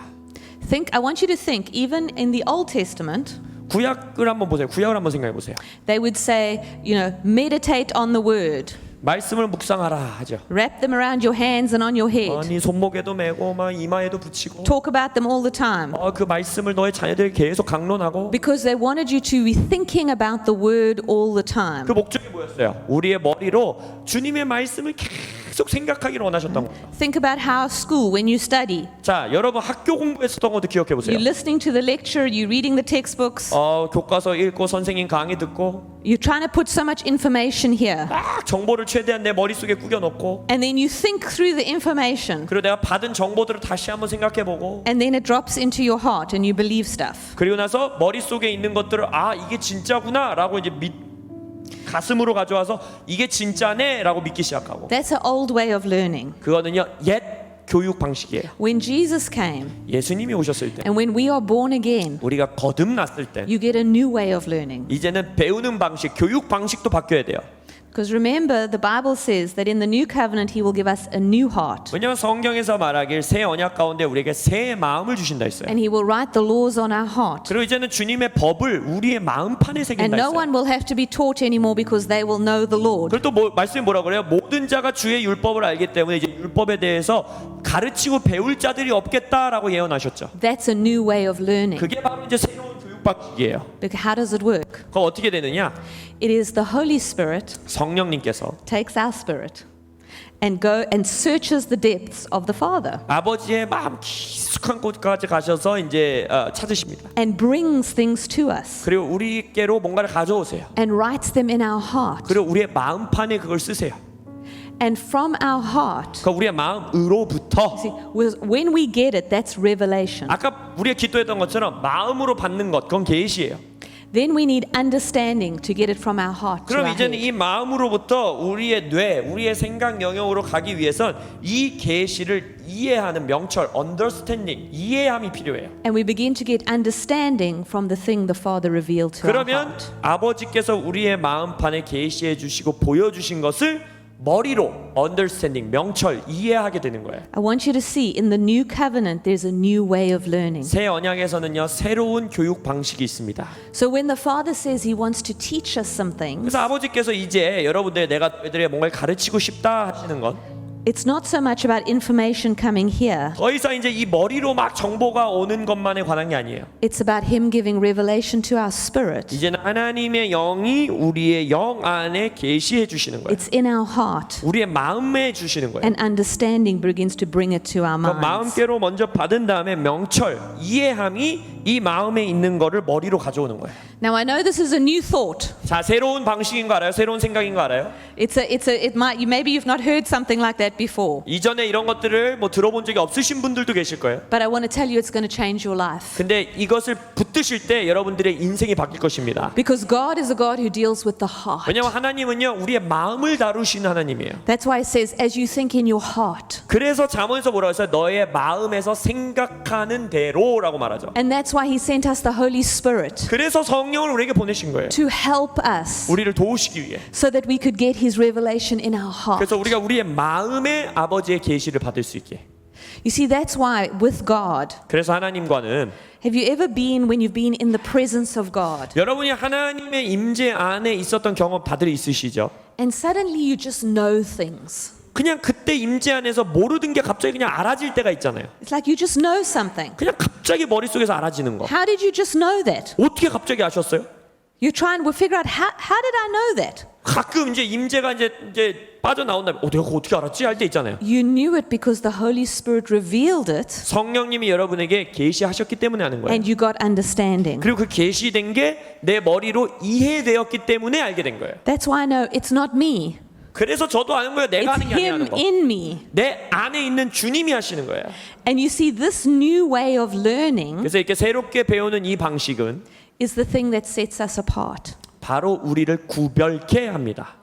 I want you to think, even in the Old Testament, 구약을 한번 보세요. 구약을 한번 생각해 보세요. they would say, meditate on the word. 말씀을 묵상하라 하죠. Wrap them around your hands and on your head. 아니 손목에도 메고 막 이마에도 붙이고 Talk about them all the time. 그 말씀을 너의 자녀들에게 계속 강론하고 Because they wanted you to be thinking about the word all the time. 그 목적이 뭐였어요? 우리의 머리로 주님의 말씀을 계속 생각하기를 원하셨던 겁니다. Think about how school, when you study, 자, 여러분 학교 공부했었던 것도 기억해 보세요. you're listening to the lecture, you're reading the textbooks, 교과서 읽고 선생님 강의 듣고 you're trying to put so much information here. 막 정보를 최대한 내 머릿속에 구겨 넣고 And then you think through the information. 그리고 내가 받은 정보들을 다시 한번 생각해 보고 And then it drops into your heart and you believe stuff. 그리고 나서 머릿속에 있는 것들을 이게 진짜구나라고 이제 가슴으로 가져와서 이게 진짜네라고 믿기 시작하고 That's an old way of learning. 그거는요 옛 교육 방식이에요. When Jesus came 예수님이 오셨을 때 and when we are born again, 우리가 거듭났을 때 you get a new way of learning. 이제는 배우는 방식, 교육 방식도 바뀌어야 돼요. Because remember, the Bible says that in the new covenant, He will give us a new heart. 왜냐하면 성경에서 말하길 새 언약 가운데 우리에게 새 마음을 주신다 했어요. And He will write the laws on our heart. 그리고 이제는 주님의 법을 우리의 마음판에 And 새긴다 no 했어요. one will have to be taught anymore because they will know the Lord. 그리고 또 말씀이 뭐라 그래요? 모든 자가 주의 율법을 알기 때문에 이제 율법에 대해서 가르치고 배울 자들이 없겠다라고 예언하셨죠. That's a new way of learning. 그게 바로 이제 새로운 교육 방식이에요. How does it work? 그거 어떻게 되느냐? It is the Holy Spirit 성령님께서 takes our spirit and go and searches the depths of the Father 아버지의 마음 깊숙한 곳까지 가셔서 이제 찾으십니다. and brings things to us 그리고 우리께로 뭔가를 가져오세요. and writes them in our heart. 그리고 우리의 마음판에 그걸 쓰세요. And from our heart, 그러니까 우리의 마음으로부터 see, when we get it, that's revelation. 아까 우리가 기도했던 것처럼 마음으로 받는 것 그건 계시예요. Then we need understanding to get it from our heart to 그럼 our 이제는 head. 이 마음으로부터 우리의 뇌, 우리의 생각 영역으로 가기 위해선 이 계시를 이해하는 명철, understanding, 이해함이 필요해요. And we begin to get understanding from the thing the Father revealed to our 그러면 heart. 아버지께서 우리의 마음판에 계시해 주시고 보여주신 것을 머리로 understanding, 명철, 이해하게 되는 거예요. I want you to see in the new covenant there's a new way of learning. 새 언약에서는요 새로운 교육 방식이 있습니다. So when the Father says He wants to teach us some things, 그래서 아버지께서 이제 여러분들 내가 너희들에게 뭔가를 가르치고 싶다 하시는 건 it's not so much about information coming here. 더 이상 이제 이 머리로 막 정보가 오는 것만에 관한 게 아니에요. It's about Him giving revelation to our spirit. 이제는 하나님의 영이 우리의 영 안에 계시해 주시는 거예요. It's in our heart. 우리의 마음에 주시는 거예요. And understanding begins to bring it to our 그 minds. 마음께로 먼저 받은 다음에 명철, 이해함이 이 마음에 있는 거를 머리로 가져오는 거예요. Now I know this is a new thought. 자, 새로운 방식인 거 알아요? 새로운 생각인 거 알아요? Maybe you've not heard something like that before. 이전에 이런 것들을 뭐 들어본 적이 없으신 분들도 계실 거예요. But I want to tell you it's going to change your life. 근데 이것을 붙들고 붙드실 때 여러분들의 인생이 바뀔 것입니다. Because God is a God who deals with the heart. 왜냐하면 하나님은요 우리의 마음을 다루시는 하나님이에요. That's why it says, as you think in your heart. 그래서 잠언에서 뭐라고 했어요? 너의 마음에서 생각하는 대로라고 말하죠. And that's why He sent us the Holy Spirit 그래서 성령을 우리에게 보내신 거예요. to help us 우리를 도우시기 위해. so that we could get His revelation in our heart. 그래서 우리가 우리의 마음의 아버지의 계시를 받을 수 있게. You see, that's why with God, 그래서 하나님과는 have you ever been when you've been in the presence of God 여러분이 하나님의 임재 안에 있었던 경험 다들 있으시죠? and suddenly you just know things? 그냥 그때 임재 안에서 모르던 게 갑자기 그냥 알아질 때가 있잖아요. It's like you just know something. 그냥 갑자기 머릿속에서 알아지는 거. How did you just know that? 어떻게 갑자기 아셨어요? You're trying to figure out how did I know that? 가끔 이제 임재가 이제 빠져나온다면 내가 그거 어떻게 알았지? 할 때 있잖아요. You knew it because the Holy Spirit revealed it 성령님이 여러분에게 계시하셨기 때문에 아는 거예요. and you got understanding. 그리고 그 계시된 게 내 머리로 이해되었기 때문에 알게 된 거예요. That's why I know it's not me. 그래서 저도 아는 거예요. 내가 It's 하는 게 아니라는 Him 거. in me. 내 안에 있는 주님이 하시는 거예요. And you see, this new way of learning 그래서 이렇게 새롭게 배우는 이 방식은 is the thing that sets us apart. 바로 우리를 구별케 합니다.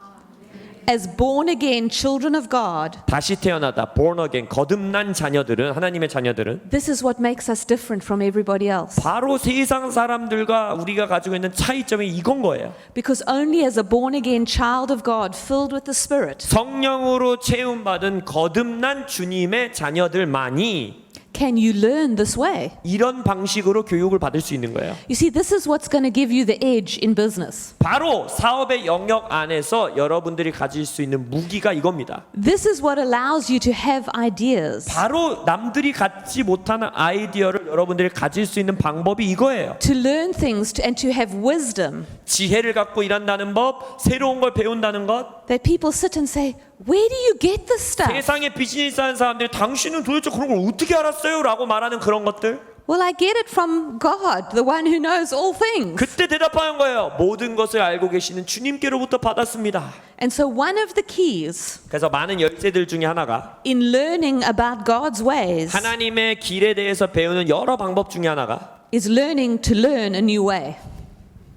As born again children of God, 다시 태어나다 born again 거듭난 자녀들은 하나님의 자녀들은 this is what makes us different from everybody else. 바로 세상 사람들과 우리가 가지고 있는 차이점이 이건 거예요. Because only as a born again child of God filled with the Spirit 성령으로 채움받은 거듭난 주님의 자녀들만이 can you learn this way. 이런 방식으로 교육을 받을 수 있는 거예요. You see, this is what's going to give you the edge in business. 바로 사업의 영역 안에서 여러분들이 가질 수 있는 무기가 이겁니다. This is what allows you to have ideas, 바로 남들이 갖지 못하는 아이디어를 여러분들이 가질 수 있는 방법이 이거예요. to learn things and to have wisdom 지혜를 갖고 일한다는 법, 새로운 걸 배운다는 것. that people sit and say, where do you get this stuff? 세상에 비즈니스 하는 사람들이 당신은 도대체 그런 걸 어떻게 알았어요? 라고 말하는 그런 것들. Well, I get it from God, the one who knows all things. 그때 대답하는 거예요. 모든 것을 알고 계시는 주님께로부터 받았습니다. And so one of the keys 그래서 많은 열쇠들 중에 하나가 in learning about God's ways 하나님의 길에 대해서 배우는 여러 방법 중에 하나가 is learning to learn a new way.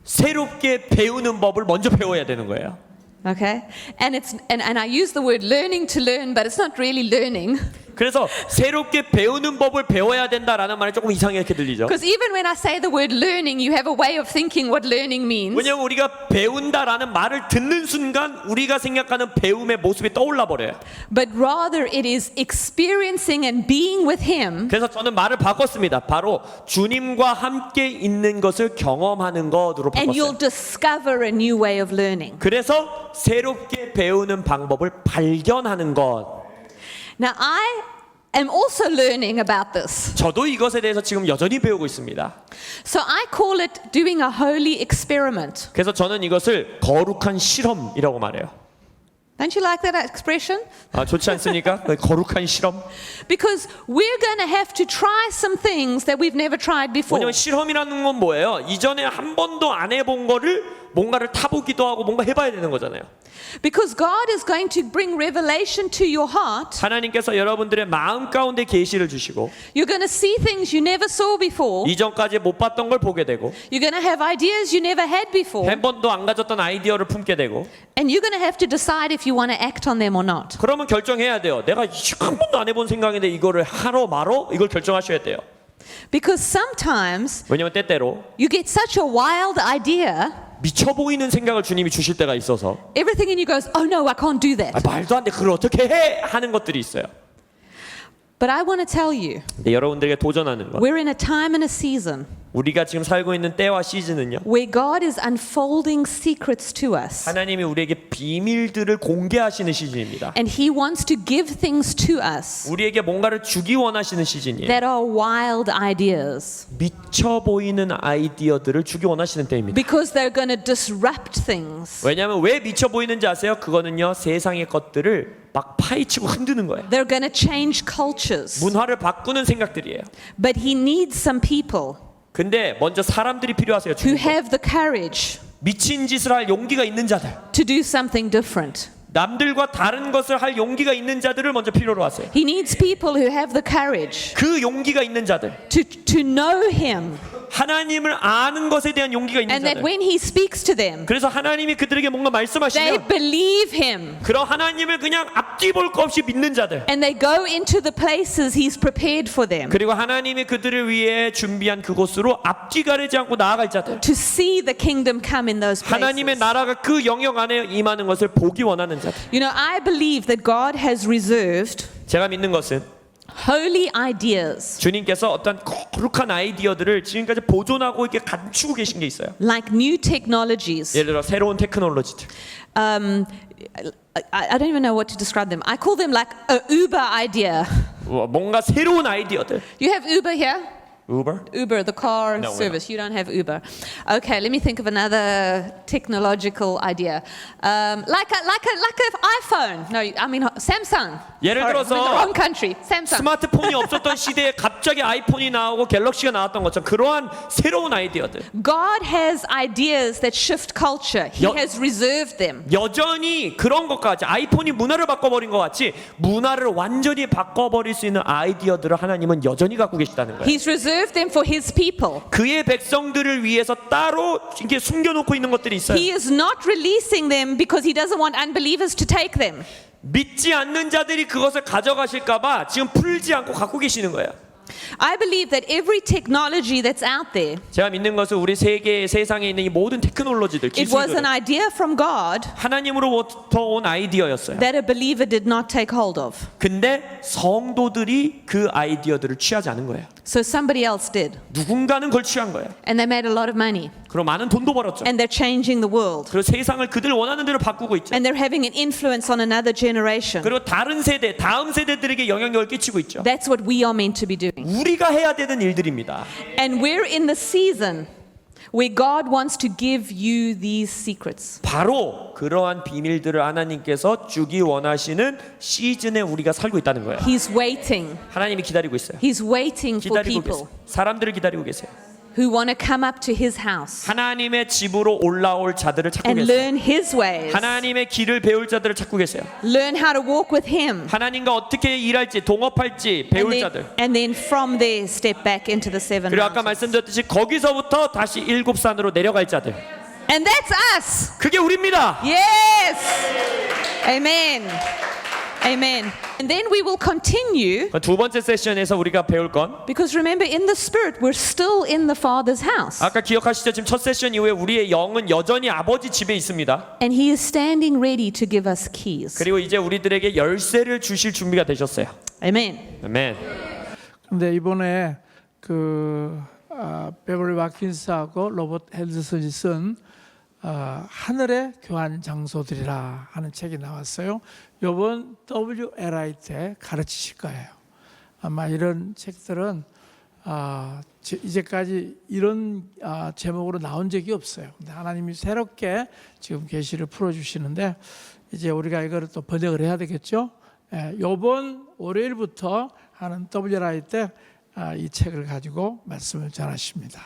새롭게 배우는 법을 먼저 배워야 되는 거예요. Okay? And I use the word learning to learn, but it's not really learning. 그래서 새롭게 배우는 법을 배워야 된다라는 말이 조금 이상하게 들리죠. Because even when I say the word learning, you have a way of thinking what learning means. 왜냐하면 우리가 배운다라는 말을 듣는 순간 우리가 생각하는 배움의 모습이 떠올라 버려요. But rather it is experiencing and being with Him 그래서 저는 말을 바꿨습니다. 바로 주님과 함께 있는 것을 경험하는 것으로 and 바꿨어요. you'll discover a new way of learning. 그래서 새롭게 배우는 방법을 발견하는 것. Now I am also learning about this. 저도 이것에 대해서 지금 여전히 배우고 있습니다. So I call it doing a holy experiment. 그래서 저는 이것을 거룩한 실험이라고 말해요. Don't you like that expression? 좋지 않습니까? 거룩한 실험. Because we're going to have to try some things that we've never tried before. 왜냐면 실험이라는 건 뭐예요? 이전에 한 번도 안 해본 거를 뭔가를 타보기도 하고 뭔가 해봐야 되는 거잖아요. Because God is going to bring revelation to your heart. 하나님께서 여러분들의 마음 가운데 계시를 주시고 You're going to see things you never saw before. 이전까지 못 봤던 걸 보게 되고 You're going to have ideas you never had before. 한 번도 안 가졌던 아이디어를 품게 되고 And you're going to have to decide if you want to act on them or not. 그러면 결정해야 돼요. 내가 한 번도 안 해본 생각인데 이거를 하러 말어? 이걸 결정하셔야 돼요. Because sometimes 왜냐면 때때로 you get such a wild idea, 미쳐 보이는 생각을 주님이 주실 때가 있어서 everything in you goes, oh no, I can't do that. 말도 안 돼. 그걸 어떻게 해? 하는 것들이 있어요. But I want to tell you, 근데 여러분들에게 도전하는 것. we're in a time and a season 우리가 지금 살고 있는 때와 시즌은요. where God is unfolding secrets to us. 하나님이 우리에게 비밀들을 공개하시는 시즌입니다. And He wants to give things to us 우리에게 뭔가를 주기 원하시는 시즌이에요. that are wild ideas. 미쳐 보이는 아이디어들을 주기 원하시는 때입니다. Because they're going to disrupt things. 왜냐하면 왜 미쳐 보이는지 아세요? 그거는요 세상의 것들을 막 파헤치고 흔드는 거예요. They're going to change cultures. 문화를 바꾸는 생각들이에요. But He needs some people 근데 먼저 사람들이 필요하세요. who have the courage 미친 짓을 할 용기가 있는 자들. to do something different. 남들과 다른 것을 할 용기가 있는 자들을 먼저 필요로 하세요. He needs people who have the courage 그 용기가 있는 자들, to know Him, 하나님을 아는 것에 대한 용기가 있는 and that 자들. when He speaks to them, 그래서 하나님이 그들에게 뭔가 they 말씀하시면 believe Him, 그런 하나님을 그냥 앞뒤 볼 거 없이 믿는 자들. and they go into the places He's prepared for them 그리고 하나님이 그들을 위해 준비한 그곳으로 앞뒤 가리지 않고 나아갈 자들. to see the kingdom come in those 하나님의 places. 나라가 그 영역 안에 임하는 것을 보기 원하는 자들. You know, I believe that God has reserved 제가 믿는 것은 holy ideas 주님께서 어떤 거룩한 아이디어들을 지금까지 보존하고 이렇게 감추고 계신 게 있어요. like new technologies. 예를 들어 새로운 테크놀로지들. I don't even know what to describe them. I call them like a Uber idea. 뭔가 새로운 아이디어들. You have Uber here? Uber? Uber, the car No, we're service. You don't have Uber. Okay, let me think of another technological idea. Like an iPhone. No, I mean Samsung. 예를 Sorry, I'm in 들어서 the wrong country. Samsung. 스마트폰이 없었던 시대에 갑자기 아이폰이 나오고 갤럭시가 나왔던 것처럼 그러한 새로운 아이디어들. God has ideas that shift culture. He 여- has reserved them. 여전히 그런 것까지 아이폰이 문화를 바꿔버린 것 같이 문화를 완전히 바꿔버릴 수 있는 아이디어들을 하나님은 여전히 갖고 계시다는 거예요. He's reserved them for His people. 그의 백성들을 위해서 따로 이렇게 숨겨놓고 있는 것들이 있어요. He is not releasing them because He doesn't want unbelievers to take them. 믿지 않는 자들이 그것을 가져가실까봐 지금 풀지 않고 갖고 계시는 거예요. I believe that every technology that's out there, 제가 믿는 것은 우리 세상에 있는 이 모든 테크놀로지들, it was an 기술들 idea from God 하나님으로부터 온 아이디어였어요. that a believer did not take hold of. 근데 성도들이 그 아이디어들을 취하지 않은 거예요. So somebody else did. 누군가는 그걸 취한 거예요. And they made a lot of money. 그럼 많은 돈도 벌었죠. And they're changing the world. 그리고 세상을 그들 원하는 대로 바꾸고 있죠. And they're having an influence on another generation. 그리고 다른 세대, 다음 세대들에게 영향력을 끼치고 있죠. That's what we are meant to be doing. 우리가 해야 되는 일들입니다. And we're in the season where God wants to give you these secrets. 바로 그러한 비밀들을 하나님께서 주기 원하시는 시즌에 우리가 살고 있다는 거예요. He's waiting. 하나님이 기다리고 있어요. He's waiting for 기다리고 people 계세요. 사람들을 기다리고 계세요. who want to come up to His house 하나님의 집으로 올라올 자들을 찾고 and 계세요. learn His ways. 하나님의 길을 배울 자들을 찾고 계세요. Learn how to walk with Him. 하나님과 어떻게 일할지, 동업할지 배울 자들. And then from there step back into the seven 그리고 아까 mountains. 말씀드렸듯이 거기서부터 다시 일곱 산으로 내려갈 자들. And that's us. 그게 우리입니다. Yes. Amen. Amen. And then we will continue 두 번째 세션에서 우리가 배울 건 because remember in the spirit we're still in the Father's house. 아까 기억하시죠? 지금 첫 세션 이후에 우리의 영은 여전히 아버지 집에 있습니다. And He is standing ready to give us keys. 그리고 이제 우리들에게 열쇠를 주실 준비가 되셨어요. Amen. 아멘. 근데 이번에 베버리 와킨스하고 로버트 헬드슨이 쓴 하늘의 교환 장소들이라 하는 책이 나왔어요. 이번 WLI 때 가르치실 거예요. 아마 이런 책들은 이제까지 이런 제목으로 나온 적이 없어요. 근데 하나님이 새롭게 지금 계시를 풀어주시는데 이제 우리가 이거를 또 번역을 해야 되겠죠. 이번 월요일부터 하는 WLI 때 이 책을 가지고 말씀을 전하십니다.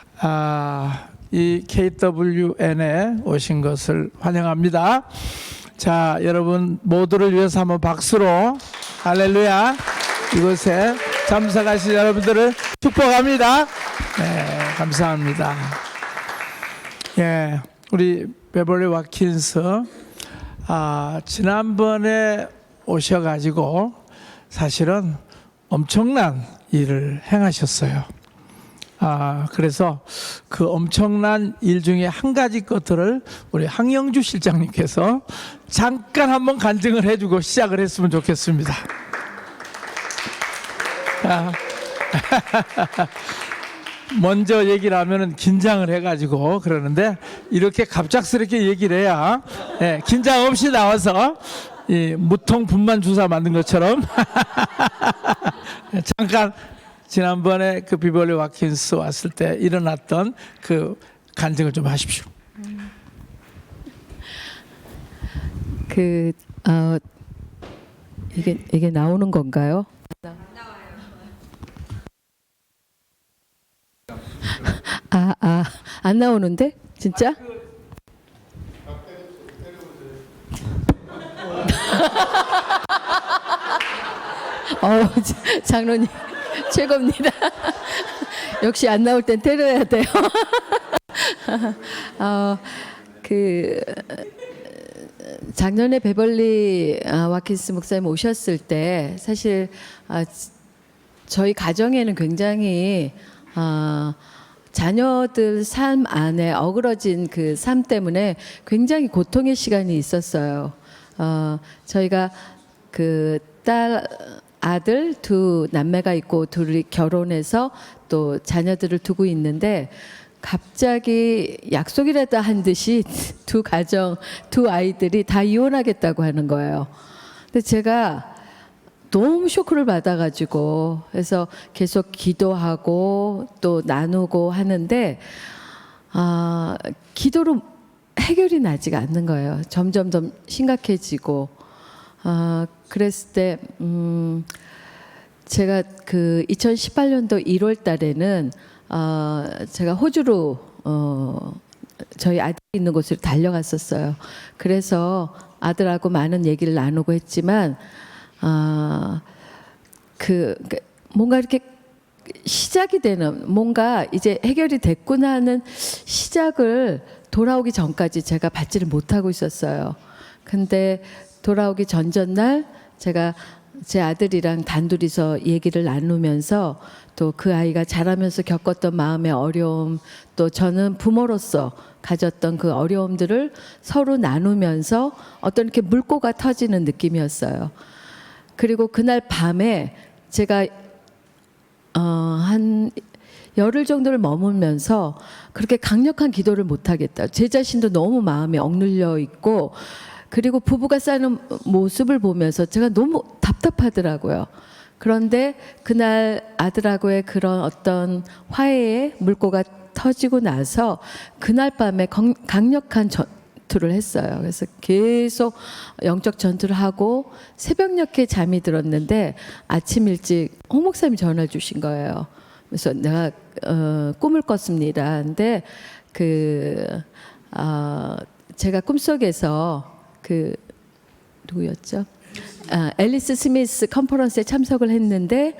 이 KWN에 오신 것을 환영합니다. 자, 여러분 모두를 위해서 한번 박수로 할렐루야. 이곳에 참석하신 여러분들을 축복합니다. 네, 감사합니다. 예, 우리 베벌리 와킨스 지난번에 오셔가지고 사실은 엄청난 일을 행하셨어요. 그래서 그 엄청난 일 중에 한 가지 것들을 우리 항영주 실장님께서 잠깐 한번 간증을 해주고 시작을 했으면 좋겠습니다. 먼저 얘기를 하면은 긴장을 해가지고 그러는데 이렇게 갑작스럽게 얘기를 해야 긴장 없이 나와서 이 무통 분만 주사 만든 것처럼 잠깐 지난번에 그 비벌리 와킨스 왔을 때 일어났던 그 간증을 좀 하십시오. 이게 나오는 건가요? 안 나오는데? 진짜? 장로님 최고입니다. 역시 안 나올 땐 때려야 돼요. 그 작년에 베벌리 와킨스 목사님 오셨을 때 사실 저희 가정에는 굉장히 자녀들 삶 안에 어그러진 그 삶 때문에 굉장히 고통의 시간이 있었어요. 저희가 그 아들 두 남매가 있고 둘이 결혼해서 또 자녀들을 두고 있는데 갑자기 약속이라도 한 듯이 두 아이들이 다 이혼하겠다고 하는 거예요. 근데 제가 너무 쇼크를 받아가지고 그래서 계속 기도하고 또 나누고 하는데 기도로 해결이 나지가 않는 거예요. 점점 더 심각해지고 그랬을 때 제가 그 2018년도 1월 달에는 제가 호주로 저희 아들이 있는 곳으로 달려갔었어요. 그래서 아들하고 많은 얘기를 나누고 했지만 뭔가 이렇게 시작이 되는 뭔가 이제 해결이 됐구나 하는 시작을 돌아오기 전까지 제가 받지를 못하고 있었어요. 근데 돌아오기 전날 제가 제 아들이랑 단둘이서 얘기를 나누면서 또 그 아이가 자라면서 겪었던 마음의 어려움, 또 저는 부모로서 가졌던 그 어려움들을 서로 나누면서 어떤 이렇게 물꼬가 터지는 느낌이었어요. 그리고 그날 밤에 제가 한 열흘 정도를 머물면서 그렇게 강력한 기도를 못 하겠다. 제 자신도 너무 마음에 억눌려 있고 그리고 부부가 사는 모습을 보면서 제가 너무 답답하더라고요. 그런데 그날 아들하고의 그런 어떤 화해의 물꼬가 터지고 나서 그날 밤에 강력한 전투를 했어요. 그래서 계속 영적 전투를 하고 새벽녘에 잠이 들었는데 아침 일찍 홍 목사님이 전화 주신 거예요. 그래서 내가 꿈을 꿨습니다. 근데 제가 꿈속에서 누구였죠? 앨리스 스미스 컨퍼런스에 참석을 했는데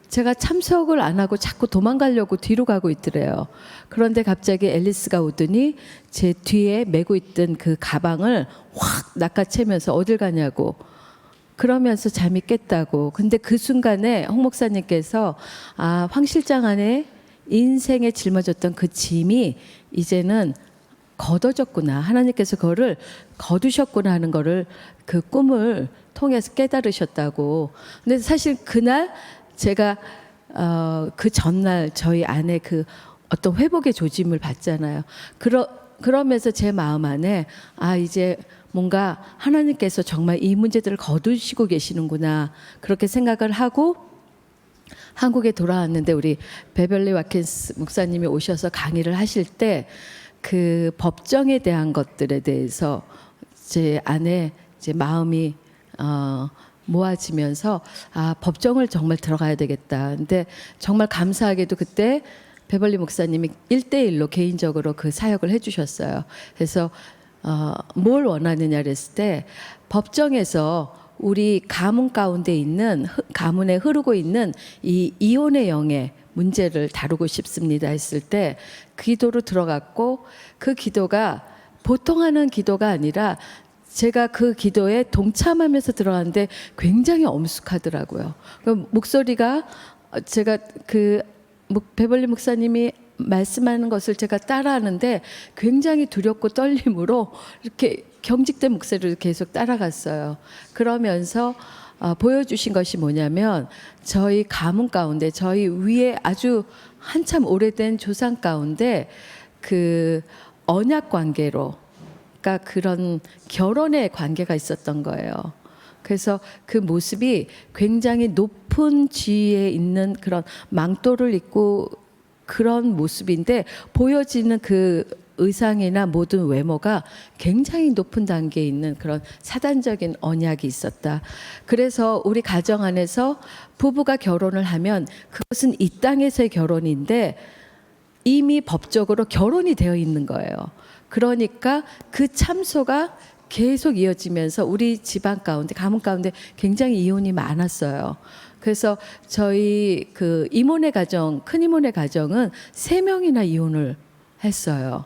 제가 참석을 안 하고 자꾸 도망가려고 뒤로 가고 있더래요. 그런데 갑자기 앨리스가 오더니 제 뒤에 메고 있던 그 가방을 확 낚아채면서 어딜 가냐고 그러면서 잠이 깼다고. 근데 그 순간에 홍 목사님께서 황 실장 안에 인생에 짊어졌던 그 짐이 이제는 걷어졌구나. 하나님께서 그거를 거두셨구나 하는 거를 그 꿈을 통해서 깨달으셨다고. 근데 사실 그날 제가 그 전날 저희 안에 그 어떤 회복의 조짐을 받잖아요. 그러면서 제 마음 안에 이제 뭔가 하나님께서 정말 이 문제들을 거두시고 계시는구나 그렇게 생각을 하고 한국에 돌아왔는데 우리 베벌리 와킨스 목사님이 오셔서 강의를 하실 때 그 법정에 대한 것들에 대해서 제 안에 제 마음이 모아지면서 법정을 정말 들어가야 되겠다. 근데 정말 감사하게도 그때 베벌리 목사님이 1대1로 개인적으로 그 사역을 해주셨어요. 그래서 뭘 원하느냐 그랬을 때 법정에서 우리 가문 가운데 있는 가문에 흐르고 있는 이 이혼의 영의 문제를 다루고 싶습니다 했을 때 기도로 들어갔고 그 기도가 보통 하는 기도가 아니라 제가 그 기도에 동참하면서 들어갔는데 굉장히 엄숙하더라고요. 목소리가 제가 베벌리 목사님이 말씀하는 것을 제가 따라하는데 굉장히 두렵고 떨림으로 이렇게 경직된 목소리로 계속 따라갔어요. 그러면서 보여주신 것이 뭐냐면 저희 가문 가운데 저희 위에 아주 한참 오래된 조상 가운데 그 언약 관계로 그러니까 그런 결혼의 관계가 있었던 거예요. 그래서 그 모습이 굉장히 높은 지위에 있는 그런 망토를 입고 그런 모습인데 보여지는 그 의상이나 모든 외모가 굉장히 높은 단계에 있는 그런 사단적인 언약이 있었다. 그래서 우리 가정 안에서 부부가 결혼을 하면 그것은 이 땅에서의 결혼인데 이미 법적으로 결혼이 되어 있는 거예요. 그러니까 그 참소가 계속 이어지면서 우리 집안 가운데 가문 가운데 굉장히 이혼이 많았어요. 그래서 저희 그 이모네 가정, 큰 이모네 가정은 3명이나 이혼을 했어요.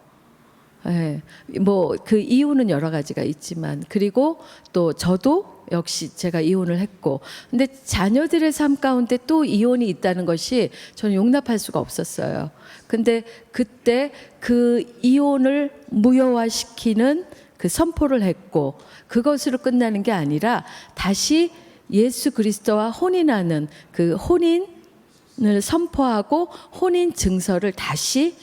예, 뭐 그 이유는 여러 가지가 있지만, 그리고 또 저도 역시 제가 이혼을 했고, 근데 자녀들의 삶 가운데 또 이혼이 있다는 것이 저는 용납할 수가 없었어요. 근데 그때 그 이혼을 무효화시키는 그 선포를 했고, 그것으로 끝나는 게 아니라 다시 예수 그리스도와 혼인하는 그 혼인을 선포하고 혼인 증서를 다시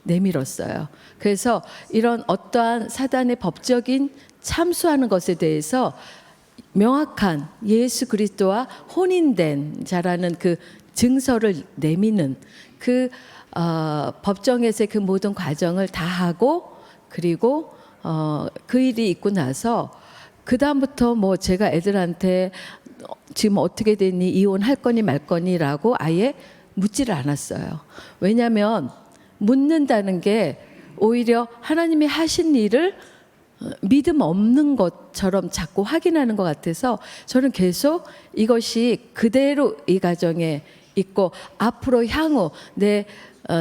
내밀었어요. 그래서 이런 어떠한 사단의 법적인 참수하는 것에 대해서 명확한 예수 그리스도와 혼인된 자라는 그 증서를 내미는 그 법정에서의 그 모든 과정을 다 하고, 그리고 그 일이 있고 나서 그 다음부터 뭐 제가 애들한테 지금 어떻게 됐니, 이혼할 거니 말 거니라고 아예 묻지를 않았어요. 왜냐하면 묻는다는 게 오히려 하나님이 하신 일을 믿음 없는 것처럼 자꾸 확인하는 것 같아서 저는 계속 이것이 그대로 이 가정에 있고, 앞으로 향후 내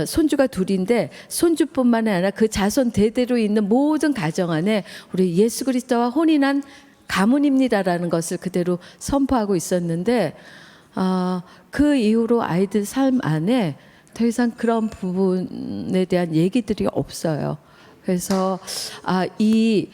손주가 2인데 손주뿐만 아니라 그 자손 대대로 있는 모든 가정 안에 우리 예수 그리스도와 혼인한 가문입니다라는 것을 그대로 선포하고 있었는데, 그 이후로 아이들 삶 안에 더 이상 그런 부분에 대한 얘기들이 없어요. 그래서 이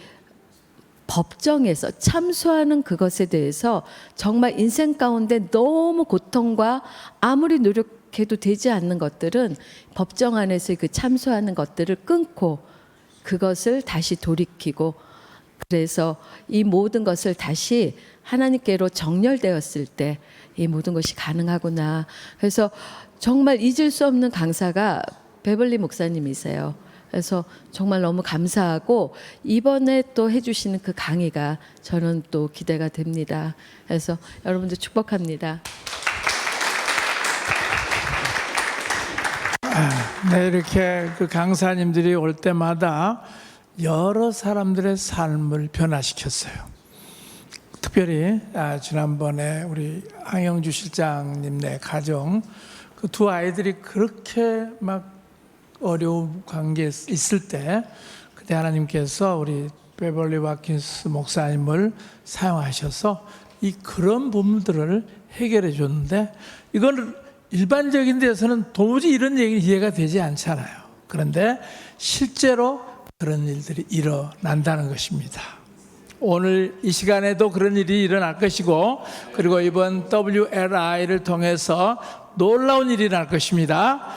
법정에서 참수하는 그것에 대해서 정말 인생 가운데 너무 고통과 아무리 노력해도 되지 않는 것들은 법정 안에서 그 참수하는 것들을 끊고 그것을 다시 돌이키고, 그래서 이 모든 것을 다시 하나님께로 정렬되었을 때 이 모든 것이 가능하구나. 그래서 정말 잊을 수 없는 강사가 베벌리 목사님이세요. 그래서 정말 너무 감사하고, 이번에 또 해주시는 그 강의가 저는 또 기대가 됩니다. 그래서 여러분들 축복합니다. 네, 이렇게 그 강사님들이 올 때마다 여러 사람들의 삶을 변화시켰어요. 특별히 지난번에 우리 황영주 실장님네 가정 그 2 아이들이 그렇게 막 어려운 관계에 있을 때 그때 하나님께서 우리 베벌리 와킨스 목사님을 사용하셔서 그런 부분들을 해결해 줬는데, 이건 일반적인 데서는 도무지 이런 얘기는 이해가 되지 않잖아요. 그런데 실제로 그런 일들이 일어난다는 것입니다. 오늘 이 시간에도 그런 일이 일어날 것이고, 그리고 이번 WLI를 통해서 놀라운 일이 날 것입니다.